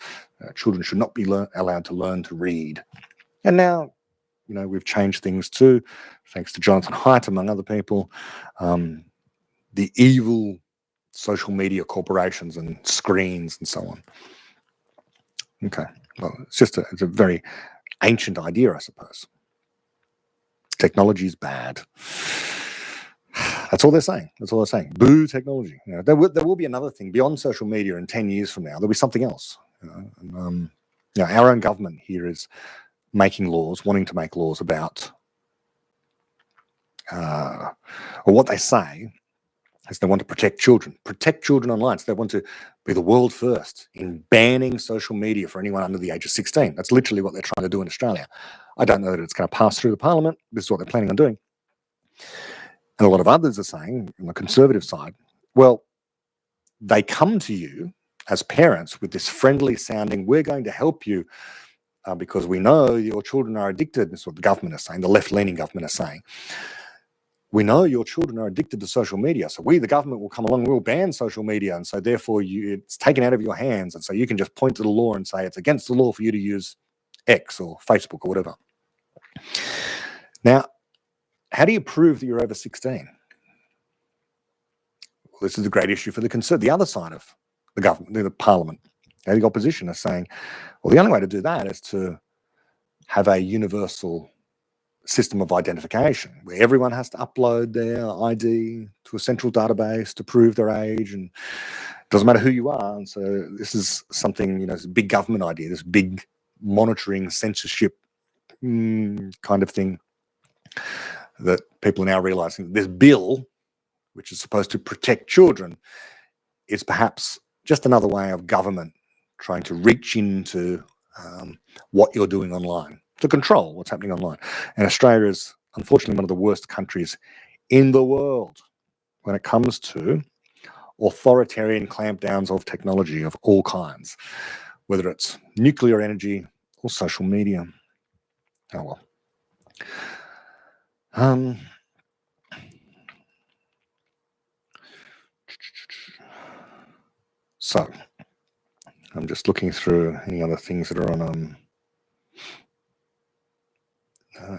Children should not be allowed to learn to read. And now, we've changed things too, thanks to Jonathan Haidt, among other people. The evil social media corporations and screens and so on. Okay, well, it's a very ancient idea, I suppose. Technology is bad. That's all they're saying. Boo technology. There will be another thing beyond social media in 10 years from now. There'll be something else. Our own government here is wanting to make laws about, or what they say is they want to protect children online. So they want to be the world first in banning social media for anyone under the age of 16. That's literally what they're trying to do in Australia. I don't know that it's going to pass through the parliament. This is what they're planning on doing. And a lot of others are saying, on the conservative side, well, they come to you as parents with this friendly sounding, we're going to help you because we know your children are addicted. This is what the government is saying, the left-leaning government is saying. We know your children are addicted to social media, so we, the government, will come along, we'll ban social media, and so therefore it's taken out of your hands, and so you can just point to the law and say it's against the law for you to use X or Facebook or whatever. Now, how do you prove that you're over 16? Well, this is a great issue for the other side of the government, the parliament. The opposition are saying, well, the only way to do that is to have a universal system of identification where everyone has to upload their ID to a central database to prove their age, and it doesn't matter who you are. And so this is something, it's a big government idea, this big monitoring censorship kind of thing, that people are now realizing this bill, which is supposed to protect children, is perhaps just another way of government trying to reach into what you're doing online, to control what's happening online. And Australia is unfortunately one of the worst countries in the world when it comes to authoritarian clampdowns of technology of all kinds, whether it's nuclear energy or social media. Oh well. So I'm just looking through any other things that are on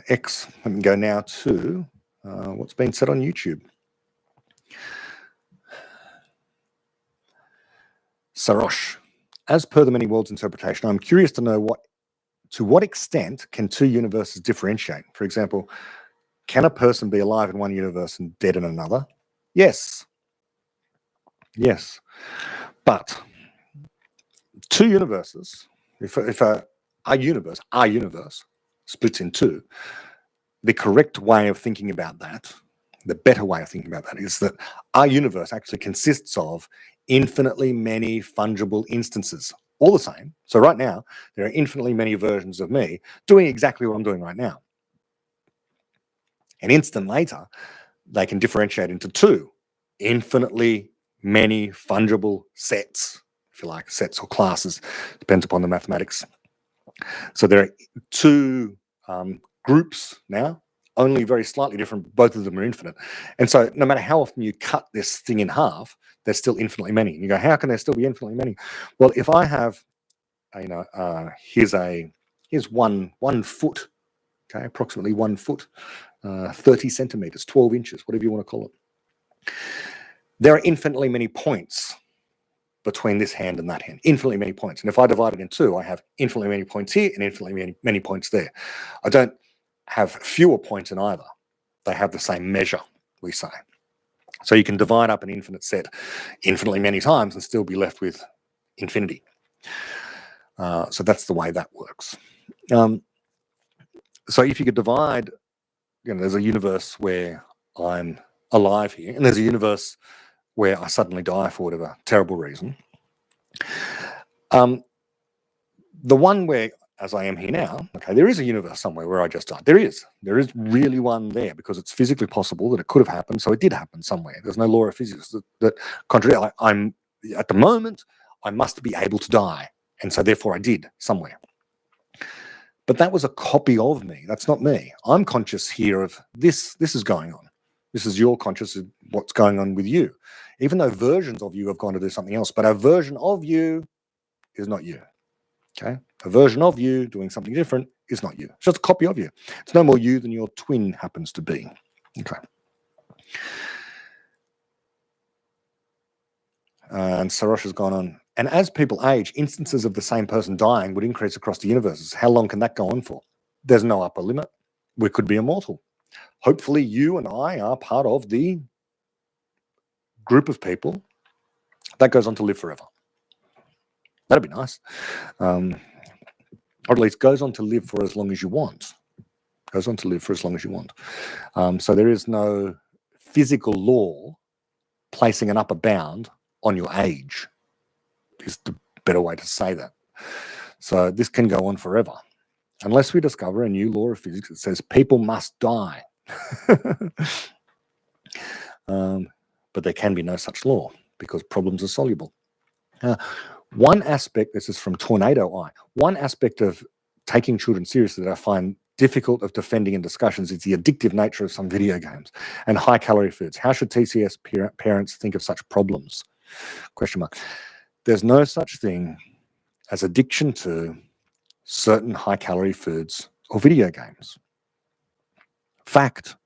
X. Let me go now to what's been said on YouTube. Sarosh, as per the many worlds interpretation, I'm curious to know to what extent can two universes differentiate? For example, can a person be alive in one universe and dead in another? Yes. Yes. But two universes, if our universe splits in two, the correct way of thinking about that, the better way of thinking about that, is that our universe actually consists of infinitely many fungible instances, all the same. So right now, there are infinitely many versions of me doing exactly what I'm doing right now. An instant later, they can differentiate into two infinitely many fungible sets, if you like, sets or classes, depends upon the mathematics. So there are two groups now, only very slightly different. Both of them are infinite. And so no matter how often you cut this thing in half, there's still infinitely many. And you go, how can there still be infinitely many? Well, if I have, here's one foot, okay, approximately 1 foot, 30 centimeters, 12 inches, whatever you want to call it. There are infinitely many points between this hand and that hand, infinitely many points. And if I divide it in two, I have infinitely many points here and infinitely many points there. I don't have fewer points in either. They have the same measure, we say. So you can divide up an infinite set infinitely many times and still be left with infinity. So that's the way that works. So if you could divide, there's a universe where I'm alive here, and there's a universe where I suddenly die for whatever terrible reason. The one where, as I am here now, okay, there is a universe somewhere where I just died. There is really one there, because it's physically possible that it could have happened, so it did happen somewhere. There's no law of physics that contrary. I'm at the moment, I must be able to die, and so therefore I did somewhere. But that was a copy of me. That's not me. I'm conscious here of this. This is going on. This is your conscious of what's going on with you. Even though versions of you have gone to do something else, but a version of you is not you. Okay? A version of you doing something different is not you. It's just a copy of you. It's no more you than your twin happens to be. Okay. And Sarosh has gone on. And as people age, instances of the same person dying would increase across the universes. How long can that go on for? There's no upper limit. We could be immortal. Hopefully you and I are part of the group of people that goes on to live forever. That'd be nice. Or at least goes on to live for as long as you want. Goes on to live for as long as you want. So there is no physical law placing an upper bound on your age, is the better way to say that. So this can go on forever, unless we discover a new law of physics that says people must die. But there can be no such law, because problems are soluble. One aspect, this is from Tornado Eye, one aspect of taking children seriously that I find difficult of defending in discussions is the addictive nature of some video games and high-calorie foods. How should TCS parents think of such problems? Question mark. There's no such thing as addiction to certain high-calorie foods or video games. Fact.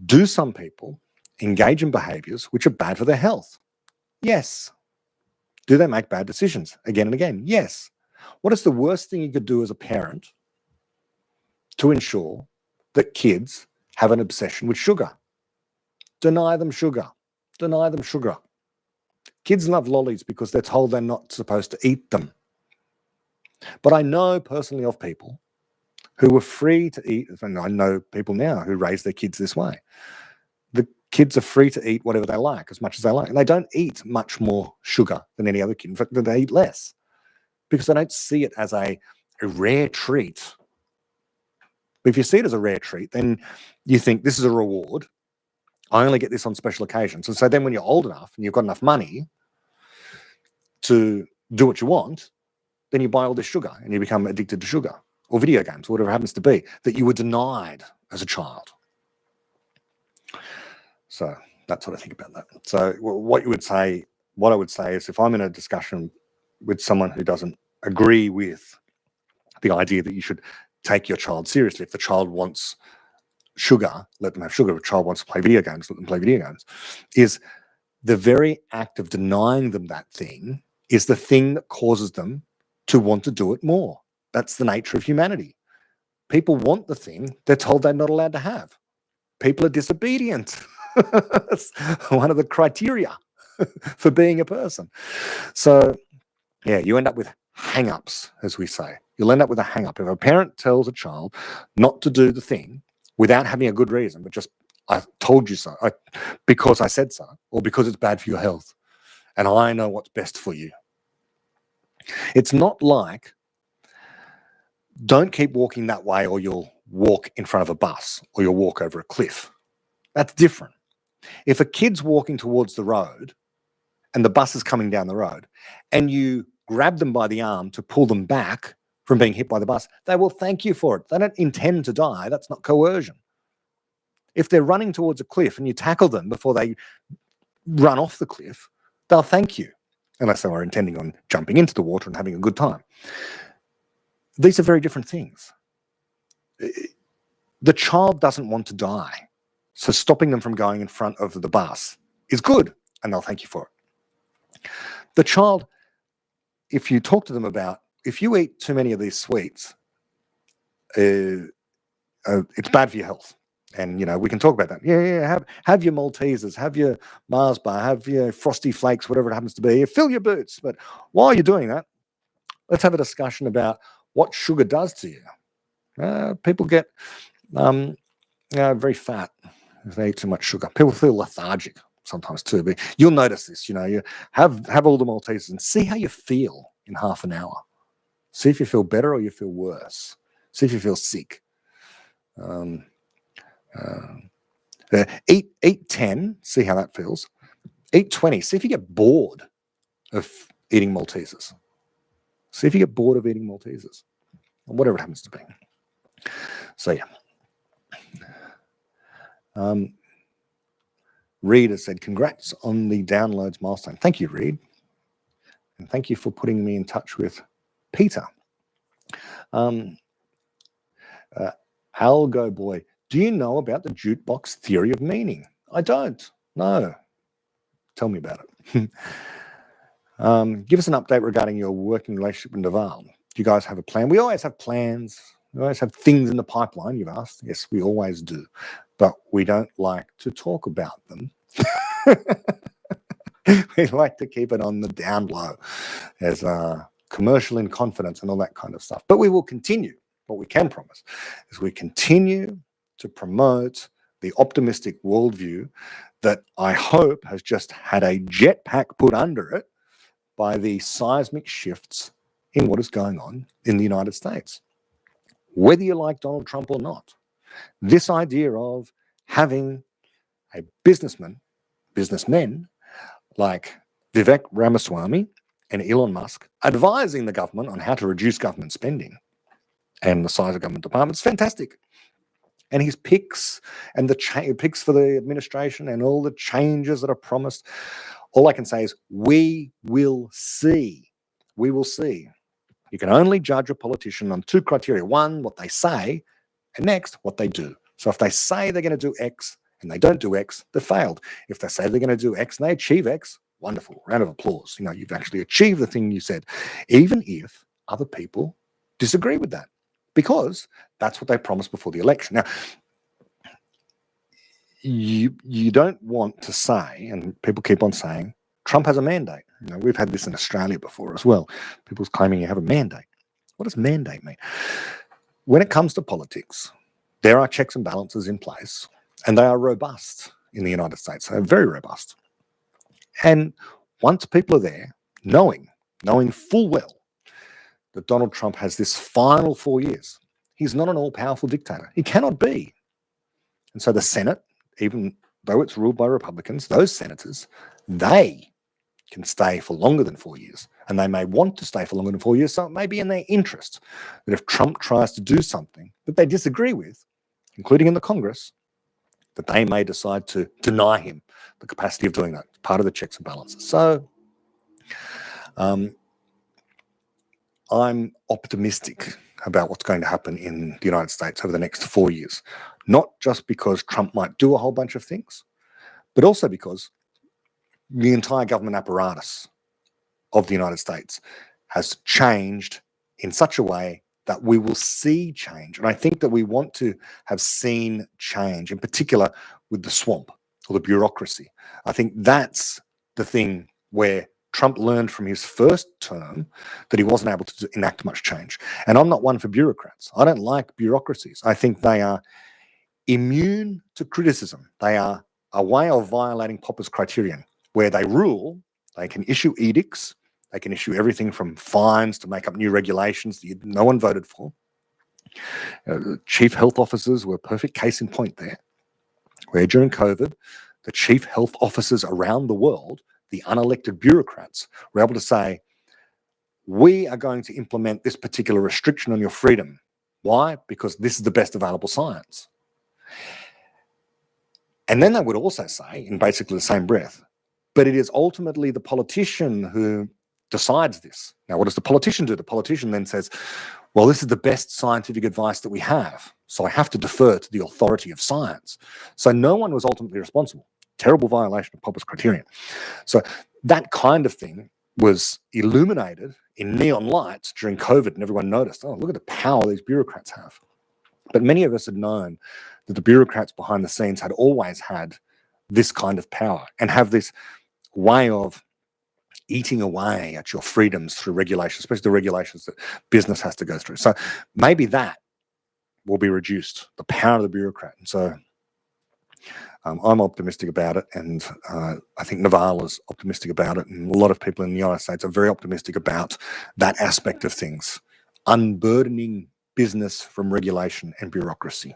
Do some people engage in behaviors which are bad for their health? Yes. Do they make bad decisions again and again? Yes. What is the worst thing you could do as a parent to ensure that kids have an obsession with sugar? Deny them sugar. Deny them sugar. Kids love lollies because they're told they're not supposed to eat them. But I know personally of people who were free to eat, and I know people now who raise their kids this way. The kids are free to eat whatever they like, as much as they like. And they don't eat much more sugar than any other kid. In fact, they eat less because they don't see it as a rare treat. But if you see it as a rare treat, then you think this is a reward. I only get this on special occasions. And so then when you're old enough and you've got enough money to do what you want, then you buy all this sugar and you become addicted to sugar or video games or whatever it happens to be that you were denied as a child. So that's what I think about that. So what I would say is if I'm in a discussion with someone who doesn't agree with the idea that you should take your child seriously, if the child wants sugar, let them have sugar. If a child wants to play video games, let them play video games, is the very act of denying them that thing is the thing that causes them to want to do it more. That's the nature of humanity. People want the thing they're told they're not allowed to have. People are disobedient. That's one of the criteria for being a person. So, yeah, you end up with hang-ups, as we say. You'll end up with a hang-up. If a parent tells a child not to do the thing without having a good reason, but just, I told you so, because I said so, or because it's bad for your health, and I know what's best for you. It's not like, don't keep walking that way or you'll walk in front of a bus or you'll walk over a cliff. That's different. If a kid's walking towards the road and the bus is coming down the road and you grab them by the arm to pull them back from being hit by the bus, they will thank you for it. They don't intend to die. That's not coercion. If they're running towards a cliff and you tackle them before they run off the cliff, they'll thank you, unless they were intending on jumping into the water and having a good time. These are very different things. The child doesn't want to die. So stopping them from going in front of the bus is good, and they'll thank you for it. The child, if you talk to them about, if you eat too many of these sweets, it's bad for your health. And, we can talk about that. Yeah, have your Maltesers, have your Mars bar, have your Frosty Flakes, whatever it happens to be. Fill your boots. But while you're doing that, let's have a discussion about what sugar does to you. People get very fat if they eat too much sugar. People feel lethargic sometimes too. But you'll notice this, you have all the Maltesers and see how you feel in half an hour. See if you feel better or you feel worse. See if you feel sick. Eat 10, see how that feels. Eat 20, see if you get bored of eating Maltesers. See if you get bored of eating Maltesers, or whatever it happens to be. So, yeah. Reed has said, congrats on the downloads milestone. Thank you, Reed. And thank you for putting me in touch with Peter. Algo Boy, do you know about the jukebox theory of meaning? I don't. No. Tell me about it. Give us an update regarding your working relationship with Naval. Do you guys have a plan? We always have plans. We always have things in the pipeline, you've asked. Yes, we always do. But we don't like to talk about them. We like to keep it on the down low as commercial in confidence and all that kind of stuff. But we will continue. What we can promise is we continue to promote the optimistic worldview that I hope has just had a jetpack put under it by the seismic shifts in what is going on in the United States. Whether you like Donald Trump or not, this idea of having a businessmen like Vivek Ramaswamy and Elon Musk advising the government on how to reduce government spending and the size of government departments, fantastic. And his picks and the picks for the administration and all the changes that are promised, all I can say is we will see. We will see. You can only judge a politician on two criteria. One, what they say, and next, what they do. So if they say they're going to do X and they don't do X, they failed. If they say they're going to do X and they achieve X, wonderful, round of applause. You've actually achieved the thing you said, even if other people disagree with that, because that's what they promised before the election. Now, you don't want to say, and people keep on saying, Trump has a mandate. We've had this in Australia before as well. People's claiming you have a mandate. What does mandate mean? when it comes to politics, there are checks and balances in place, and they are robust in the United States. They're very robust. And once people are there, knowing full well that Donald Trump has this final 4 years, he's not an all-powerful dictator. He cannot be. And so the Senate, even though it's ruled by Republicans, those senators, they can stay for longer than 4 years. And they may want to stay for longer than 4 years, so it may be in their interest that if Trump tries to do something that they disagree with, including in the Congress, that they may decide to deny him the capacity of doing that, part of the checks and balances. So I'm optimistic about what's going to happen in the United States over the next 4 years, not just because Trump might do a whole bunch of things, but also because the entire government apparatus of the United States has changed in such a way that we will see change. And I think that we want to have seen change, in particular with the swamp or the bureaucracy. I think that's the thing where Trump learned from his first term that he wasn't able to enact much change. And I'm not one for bureaucrats. I don't like bureaucracies. I think they are immune to criticism. They are a way of violating Popper's criterion, where they rule, they can issue edicts, they can issue everything from fines to make up new regulations that no one voted for. Chief health officers were a perfect case in point there, where during COVID, the chief health officers around the world, the unelected bureaucrats, were able to say, we are going to implement this particular restriction on your freedom. Why? Because this is the best available science. And then they would also say, in basically the same breath, but it is ultimately the politician who decides this. Now, what does the politician do? The politician then says, well, this is the best scientific advice that we have, so I have to defer to the authority of science. So no one was ultimately responsible. Terrible violation of Popper's criterion. So that kind of thing was illuminated in neon lights during COVID, and everyone noticed, oh, look at the power these bureaucrats have. But many of us had known that the bureaucrats behind the scenes had always had this kind of power and have this way of eating away at your freedoms through regulations, especially the regulations that business has to go through. So maybe that will be reduced, the power of the bureaucrat. And so I'm optimistic about it, and I think Naval is optimistic about it, and a lot of people in the United States are very optimistic about that aspect of things, unburdening business from regulation and bureaucracy.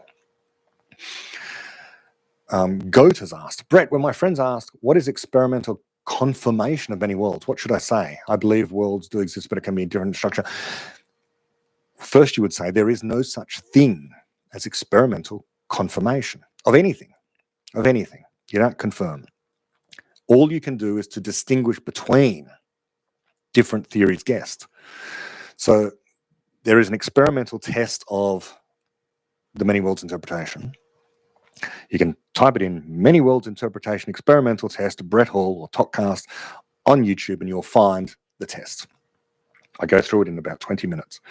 Goat has asked, Brett, when my friends ask, what is experimental confirmation of many worlds? What should I say? I believe worlds do exist, but it can be in different structure. First, you would say there is no such thing as experimental confirmation of anything. Of anything. You don't confirm. All you can do is to distinguish between different theories guessed. So there is an experimental test of the many worlds interpretation. You can type it in, many worlds interpretation, experimental test, Brett Hall or Topcast on YouTube, and you'll find the test. I go through it in about 20 minutes.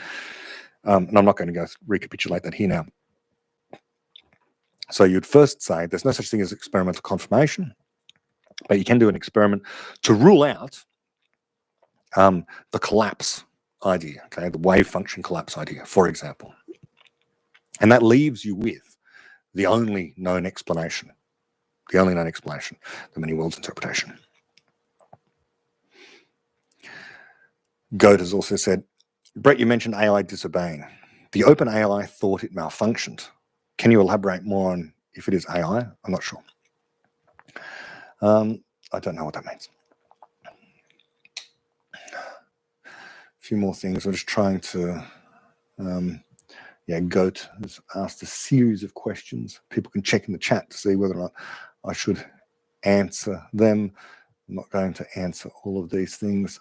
And I'm not going to go recapitulate that here now. So you'd first say there's no such thing as experimental confirmation, but you can do an experiment to rule out the collapse idea, okay, the wave function collapse idea, for example. And that leaves you with the only known explanation, the many worlds interpretation. Goat has also said, Brett, you mentioned AI disobeying. The open AI thought it malfunctioned. Can you elaborate more on if it is AI? I'm not sure. I don't know what that means. A few more things. I'm just trying to... Goat has asked a series of questions. People can check in the chat to see whether or not I should answer them. I'm not going to answer all of these things.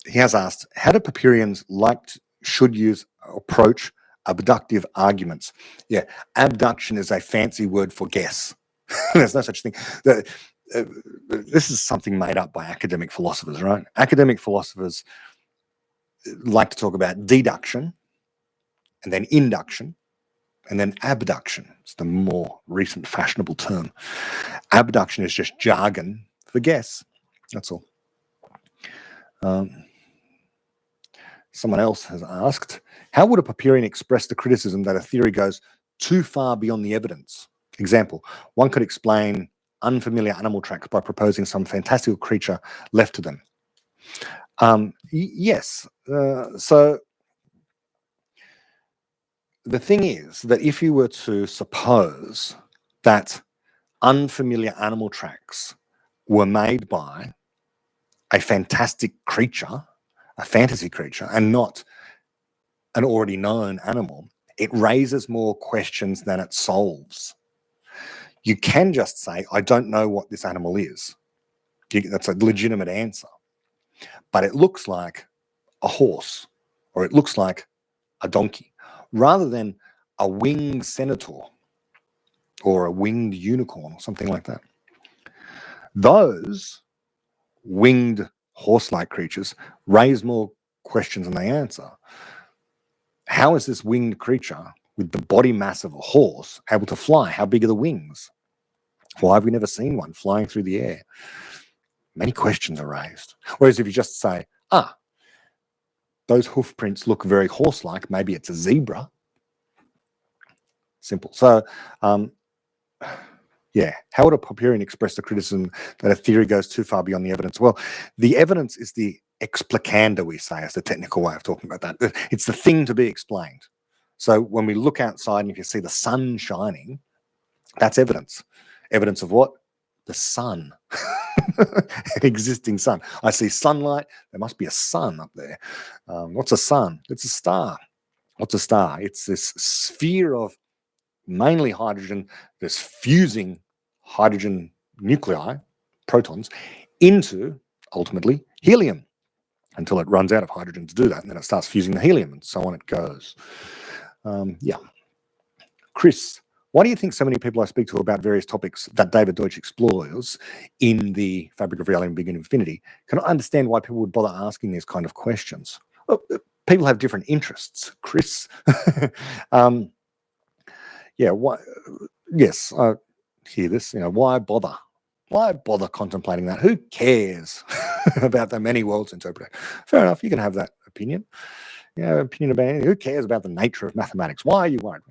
He has asked, how do Papirians should use approach abductive arguments? Yeah, abduction is a fancy word for guess. There's no such thing. This is something made up by academic philosophers, right? Academic philosophers like to talk about deduction and then induction and then abduction. It's the more recent fashionable term. Abduction is just jargon for guess. That's all. Someone else has asked, how would a Popperian express the criticism that a theory goes too far beyond the evidence? Example, one could explain unfamiliar animal tracks by proposing some fantastical creature left to them. Yes. So the thing is that if you were to suppose that unfamiliar animal tracks were made by a fantastic creature, a fantasy creature, and not an already known animal, it raises more questions than it solves. You can just say, I don't know what this animal is. That's a legitimate answer. But it looks like a horse, or it looks like a donkey, rather than a winged centaur or a winged unicorn or something like that. Those winged horse-like creatures raise more questions than they answer. How is this winged creature with the body mass of a horse able to fly? How big are the wings? Why have we never seen one flying through the air? Many questions are raised. Whereas if you just say, those hoof prints look very horse-like, maybe it's a zebra. Simple. So, yeah, how would a Popperian express the criticism that a theory goes too far beyond the evidence? Well, the evidence is the explicanda, we say, as the technical way of talking about that. It's the thing to be explained. So when we look outside and if you see the sun shining, that's evidence. Evidence of what? The sun. An existing sun. I see sunlight. There must be a sun up there. What's a sun? It's a star. What's a star? It's this sphere of mainly hydrogen that's fusing hydrogen nuclei, protons, into, ultimately, helium until it runs out of hydrogen to do that. And then it starts fusing the helium and so on it goes. Yeah. Chris, why do you think so many people I speak to about various topics that David Deutsch explores in the Fabric of Reality and Big Infinity cannot understand why people would bother asking these kind of questions? Well, people have different interests, Chris. Yeah, why? Yes, I hear this. Why bother? Why bother contemplating that? Who cares about the many worlds interpreted? Fair enough, you can have that opinion. Opinion about anything. Who cares about the nature of mathematics? Why are you worried?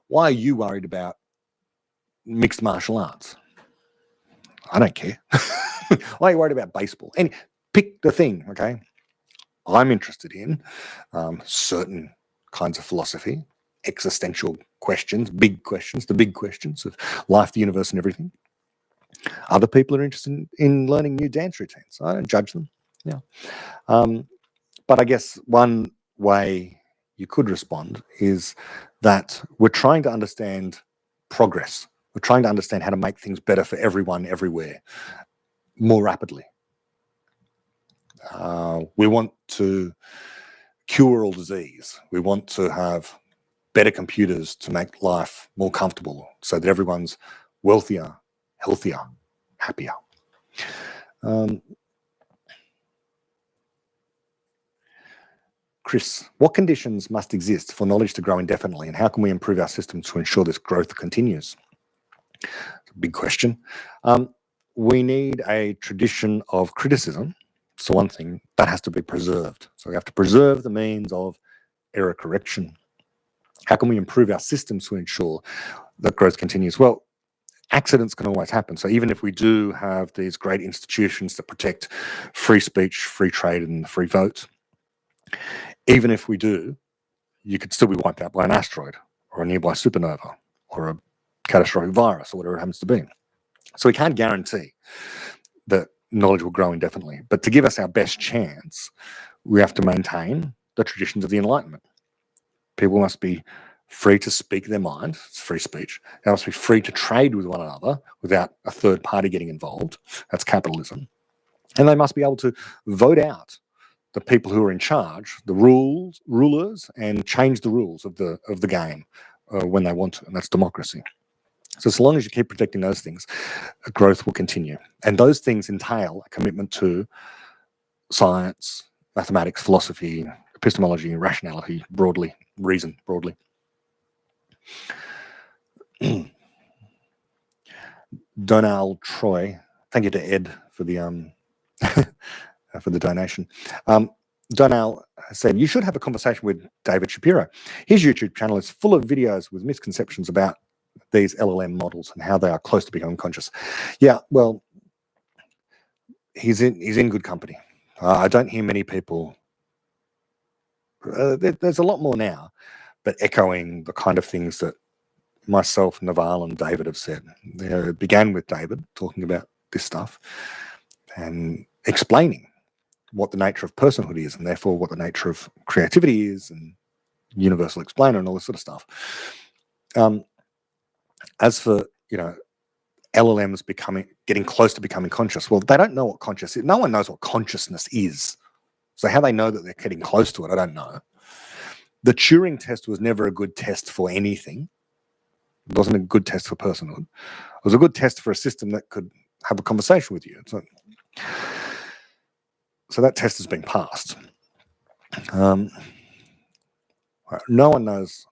Why are you worried about mixed martial arts? I don't care. Why are you worried about baseball? And pick the thing, okay? I'm interested in certain kinds of philosophy, existential questions, the big questions of life, the universe, and everything. Other people are interested in learning new dance routines. I don't judge them. Yeah. But I guess one way you could respond is that we're trying to understand progress. We're trying to understand how to make things better for everyone, everywhere, more rapidly. We want to cure all disease. We want to have better computers to make life more comfortable so that everyone's wealthier, healthier, happier. Chris, what conditions must exist for knowledge to grow indefinitely, and how can we improve our systems to ensure this growth continues? It's a big question. We need a tradition of criticism. So one thing, that has to be preserved. So we have to preserve the means of error correction. How can we improve our systems to ensure that growth continues? Well, accidents can always happen. So even if we do have these great institutions that protect free speech, free trade, and free vote, even if we do, you could still be wiped out by an asteroid or a nearby supernova or a catastrophic virus or whatever it happens to be. So we can't guarantee that knowledge will grow indefinitely. But to give us our best chance, we have to maintain the traditions of the Enlightenment. People must be free to speak their mind. It's free speech. They must be free to trade with one another without a third party getting involved. That's capitalism. And they must be able to vote out the people who are in charge, the rulers, and change the rules of the game when they want to, and that's democracy. So as long as you keep protecting those things, growth will continue. And those things entail a commitment to science, mathematics, philosophy, epistemology, rationality, broadly, reason, broadly. Donald Troy, thank you to Ed for the for the donation. Donald said, you should have a conversation with David Shapiro. His YouTube channel is full of videos with misconceptions about these LLM models and how they are close to becoming conscious. Yeah, well, he's in good company. I don't hear many people. There's a lot more now, but echoing the kind of things that myself, Naval, and David have said. It began with David talking about this stuff and explaining what the nature of personhood is, and therefore what the nature of creativity is, and universal explainer, and all this sort of stuff. As for LLMs getting close to becoming conscious, well, they don't know what conscious is. No one knows what consciousness is. So how they know that they're getting close to it, I don't know. The Turing test was never a good test for anything. It wasn't a good test for personhood. It was a good test for a system that could have a conversation with you. So that test has been passed. No one knows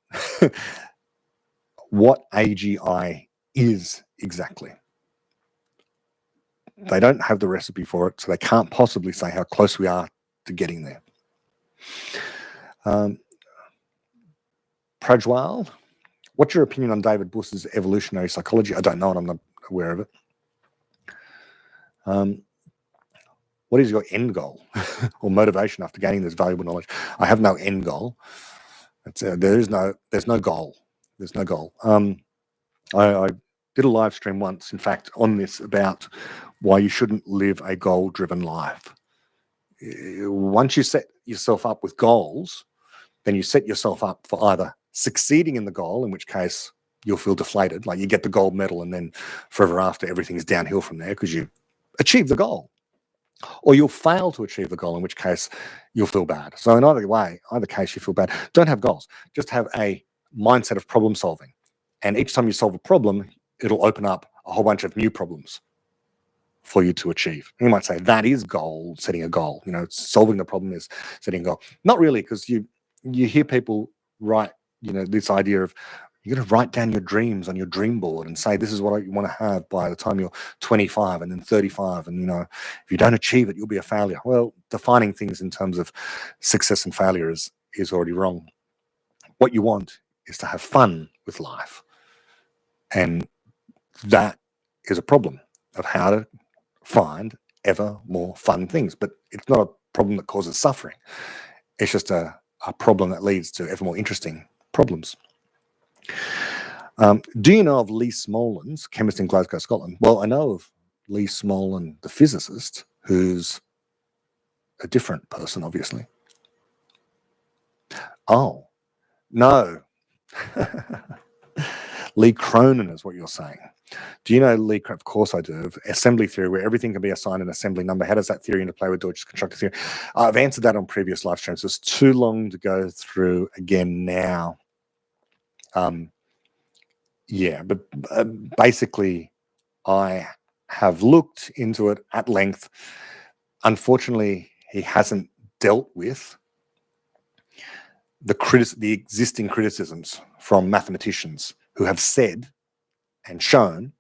what AGI is exactly. They don't have the recipe for it, so they can't possibly say how close we are to getting there. Prajwal, what's your opinion on David Buss's evolutionary psychology? I don't know, and I'm not aware of it. What is your end goal or motivation after gaining this valuable knowledge? I have no end goal. There's no goal. There's no goal. I did a live stream once, in fact, on this about why you shouldn't live a goal-driven life. Once you set yourself up with goals, then you set yourself up for either succeeding in the goal, in which case you'll feel deflated, like you get the gold medal and then forever after everything's downhill from there because you achieved the goal. Or you'll fail to achieve the goal, in which case you'll feel bad. So in either case you feel bad. Don't have goals. Just have a mindset of problem solving. And each time you solve a problem, it'll open up a whole bunch of new problems for you to achieve. You might say that is setting a goal. Solving the problem is setting a goal. Not really, because you hear people write, this idea of you're going to write down your dreams on your dream board and say, this is what you want to have by the time you're 25 and then 35. And, if you don't achieve it, you'll be a failure. Well, defining things in terms of success and failure is already wrong. What you want is to have fun with life. And that is a problem of how to find ever more fun things. But it's not a problem that causes suffering. It's just a problem that leads to ever more interesting problems. Do you know of Lee Smolens, chemist in Glasgow, Scotland? Well, I know of Lee Smolens, the physicist, who's a different person, obviously. Oh, no. Lee Cronin is what you're saying. Do you know Lee? Of course I do. Of assembly theory, where everything can be assigned an assembly number. How does that theory interplay with Deutsch's constructor theory? I've answered that on previous live streams. It's too long to go through again now. Yeah, but basically, I have looked into it at length. Unfortunately, he hasn't dealt with the existing criticisms from mathematicians who have said and shown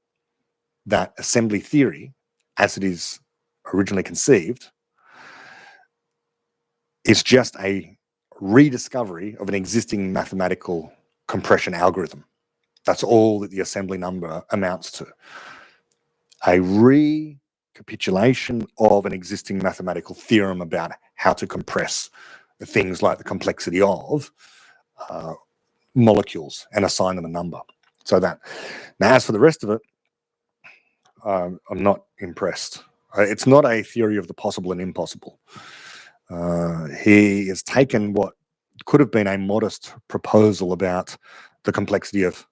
that assembly theory, as it is originally conceived, is just a rediscovery of an existing mathematical compression algorithm. That's all that the assembly number amounts to. A recapitulation of an existing mathematical theorem about how to compress things like the complexity of molecules and assign them a number. So that. Now, as for the rest of it, I'm not impressed. It's not a theory of the possible and impossible. He has taken what could have been a modest proposal about the complexity of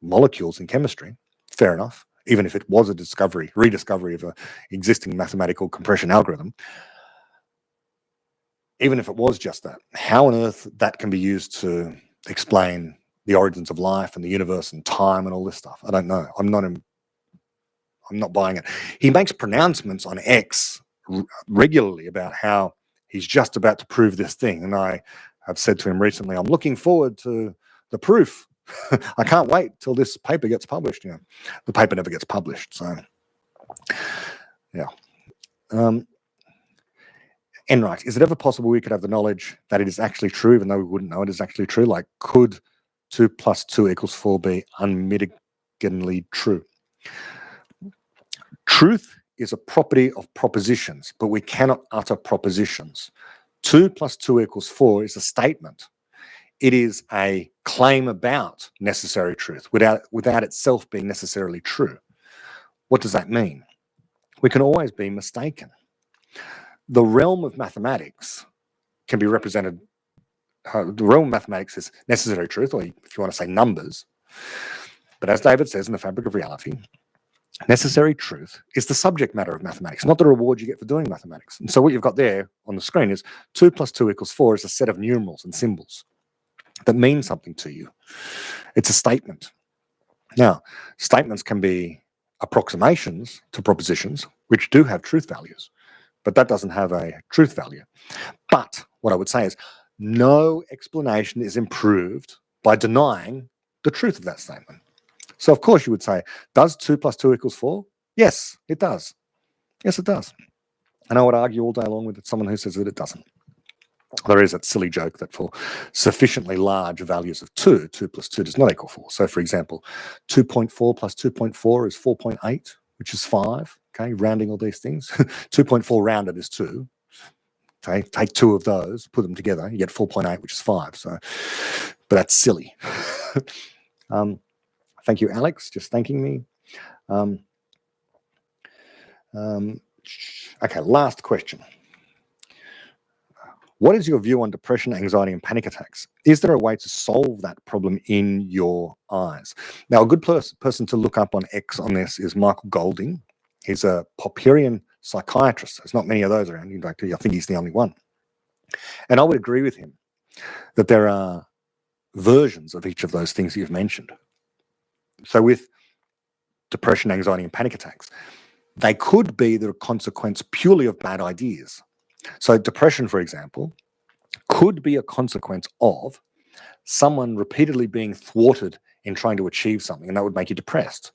molecules in chemistry. Fair enough. Even if it was a rediscovery of an existing mathematical compression algorithm, even if it was just that, how on earth that can be used to explain the origins of life and the universe and time and all this stuff? I don't know. I'm not buying it. He makes pronouncements on X regularly about how he's just about to prove this thing. And I have said to him recently, I'm looking forward to the proof I can't wait till this paper gets published. The paper never gets published. So, yeah. Enright, is it ever possible we could have the knowledge that it is actually true, even though we wouldn't know it is actually true? Like, could 2 + 2 = 4 be unmitigatingly true? Truth is a property of propositions, but we cannot utter propositions. 2 + 2 = 4 is a statement. It is a claim about necessary truth without itself being necessarily true. What does that mean? We can always be mistaken. The realm of mathematics can be represented. The realm of mathematics is necessary truth, or if you want to say numbers. But as David says in The Fabric of Reality, necessary truth is the subject matter of mathematics, not the reward you get for doing mathematics. And so what you've got there on the screen is 2 + 2 = 4 is a set of numerals and symbols that mean something to you. It's a statement. Now, statements can be approximations to propositions, which do have truth values, but that doesn't have a truth value. But what I would say is no explanation is improved by denying the truth of that statement. So, of course, you would say, does 2 + 2 = 4? Yes, it does. Yes, it does. And I would argue all day long with someone who says that it doesn't. There is that silly joke that for sufficiently large values of 2, 2 + 2 does not equal 4. So, for example, 2.4 + 2.4 is 4.8, which is 5. Okay, rounding all these things. 2.4 rounded is 2. Okay, take 2 of those, put them together, you get 4.8, which is 5. So, but that's silly. Thank you, Alex, just thanking me. Okay, last question. What is your view on depression, anxiety, and panic attacks? Is there a way to solve that problem in your eyes? Now, a good person to look up on X on this is Michael Golding. He's a Popperian psychiatrist. There's not many of those around. In fact, I think he's the only one. And I would agree with him that there are versions of each of those things you've mentioned. So with depression, anxiety, and panic attacks, they could be the consequence purely of bad ideas. So depression, for example, could be a consequence of someone repeatedly being thwarted in trying to achieve something, and that would make you depressed.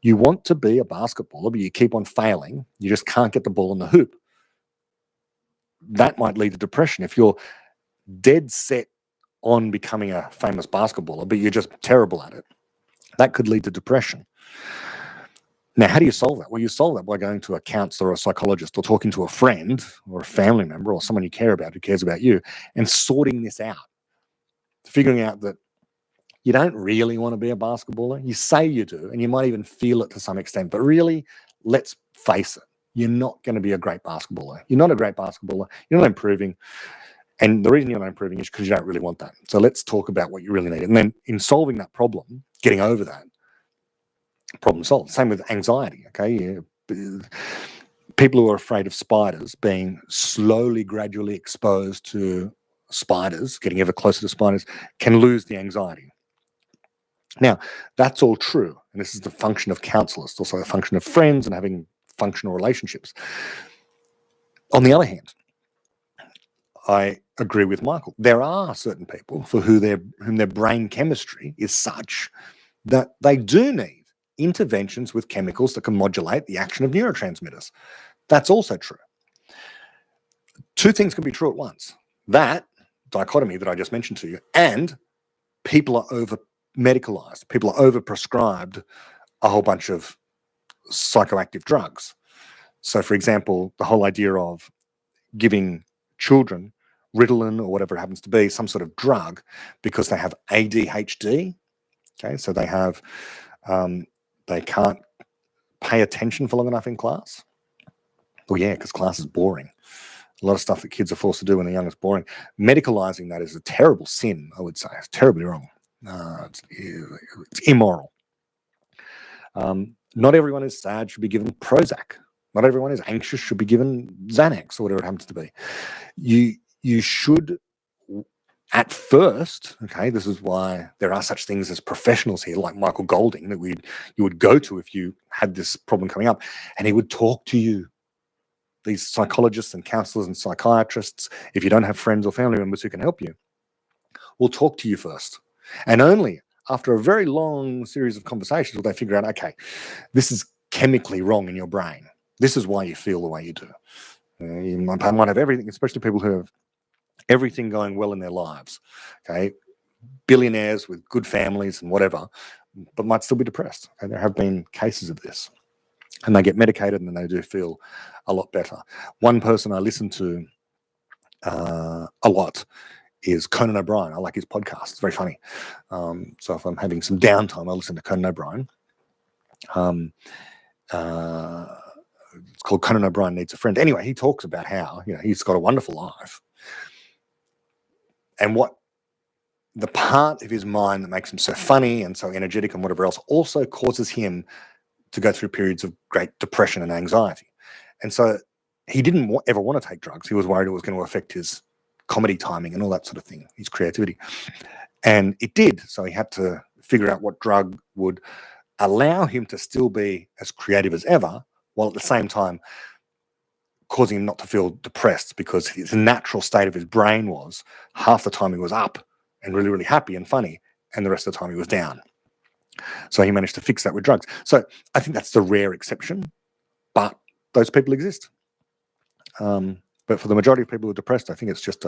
You want to be a basketballer, but you keep on failing. You just can't get the ball in the hoop. That might lead to depression. If you're dead set on becoming a famous basketballer, but you're just terrible at it, that could lead to depression. Now, how do you solve that? Well, you solve that by going to a counselor or a psychologist or talking to a friend or a family member or someone you care about who cares about you and sorting this out. Figuring out that you don't really want to be a basketballer. You say you do, and you might even feel it to some extent, but really, let's face it, you're not going to be a great basketballer. You're not a great basketballer. You're not improving. And the reason you're not improving is because you don't really want that. So let's talk about what you really need. And then in solving that problem, getting over that, problem solved. Same with anxiety, okay? People who are afraid of spiders being slowly, gradually exposed to spiders, getting ever closer to spiders, can lose the anxiety. Now, that's all true. And this is the function of counselors. It's also the function of friends and having functional relationships. On the other hand, I agree with Michael. There are certain people for whom their brain chemistry is such that they do need interventions with chemicals that can modulate the action of neurotransmitters. That's also true. Two things can be true at once. That dichotomy that I just mentioned to you, and people are over-medicalized. People are over-prescribed a whole bunch of psychoactive drugs. So, for example, the whole idea of giving children Ritalin or whatever it happens to be, some sort of drug, because they have ADHD. Okay, so they have they can't pay attention for long enough in class. Well, yeah, because class is boring. A lot of stuff that kids are forced to do when they're young is boring. Medicalizing that is a terrible sin, I would say. It's terribly wrong. It's immoral. Not everyone is sad should be given Prozac. Not everyone is anxious should be given Xanax or whatever it happens to be. You should, at first, okay, this is why there are such things as professionals here, like Michael Golding, that you would go to if you had this problem coming up, and he would talk to you. These psychologists and counselors and psychiatrists, if you don't have friends or family members who can help you, will talk to you first. And only after a very long series of conversations, will they figure out, okay, this is chemically wrong in your brain. This is why you feel the way you do. You might have everything, especially people who have everything going well in their lives, okay? Billionaires with good families and whatever, but might still be depressed. Okay? There have been cases of this. And they get medicated and then they do feel a lot better. One person I listen to a lot is Conan O'Brien. I like his podcast. It's very funny. So if I'm having some downtime, I listen to Conan O'Brien. It's called Conan O'Brien Needs a Friend. Anyway, he talks about how, you know, he's got a wonderful life. And what the part of his mind that makes him so funny and so energetic and whatever else also causes him to go through periods of great depression and anxiety. And so he didn't ever want to take drugs. He was worried it was going to affect his comedy timing and all that sort of thing, his creativity. And it did. So he had to figure out what drug would allow him to still be as creative as ever, while at the same time causing him not to feel depressed, because his natural state of his brain was half the time he was up and really, really happy and funny, and the rest of the time he was down. So he managed to fix that with drugs. So I think that's the rare exception, but those people exist. But for the majority of people who are depressed, I think it's just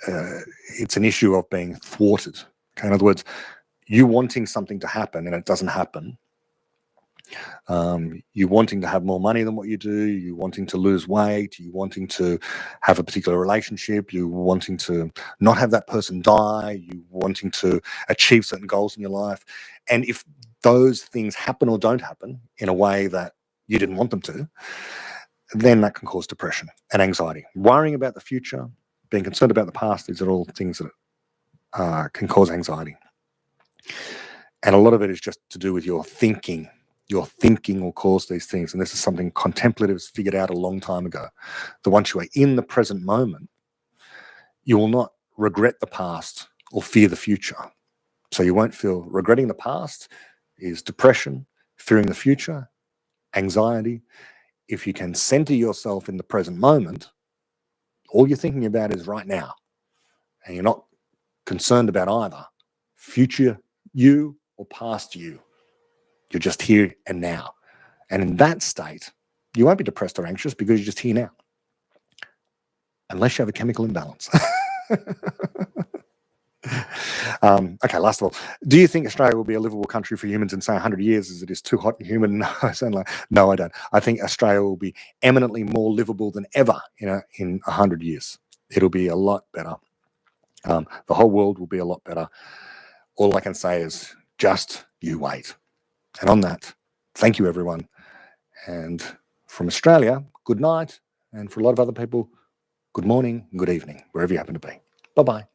it's an issue of being thwarted. Okay? In other words, you wanting something to happen and it doesn't happen. You wanting to have more money than what you do, you wanting to lose weight, you wanting to have a particular relationship, you wanting to not have that person die, you wanting to achieve certain goals in your life. And if those things happen or don't happen in a way that you didn't want them to, then that can cause depression and anxiety. Worrying about the future, being concerned about the past, these are all things that can cause anxiety. And a lot of it is just to do with your thinking. Your thinking will cause these things. And this is something contemplatives figured out a long time ago. That once you are in the present moment, you will not regret the past or fear the future. So you won't feel regretting the past is depression, fearing the future, anxiety. If you can center yourself in the present moment, all you're thinking about is right now. And you're not concerned about either future you or past you. You're just here and now. And in that state, you won't be depressed or anxious because you're just here now. Unless you have a chemical imbalance. Okay, last of all, do you think Australia will be a livable country for humans in, say, 100 years as it is too hot and humid? No, I don't. I think Australia will be eminently more livable than ever in 100 years. It'll be a lot better. The whole world will be a lot better. All I can say is just you wait. And on that, thank you, everyone. And from Australia, good night. And for a lot of other people, good morning, good evening, wherever you happen to be. Bye-bye.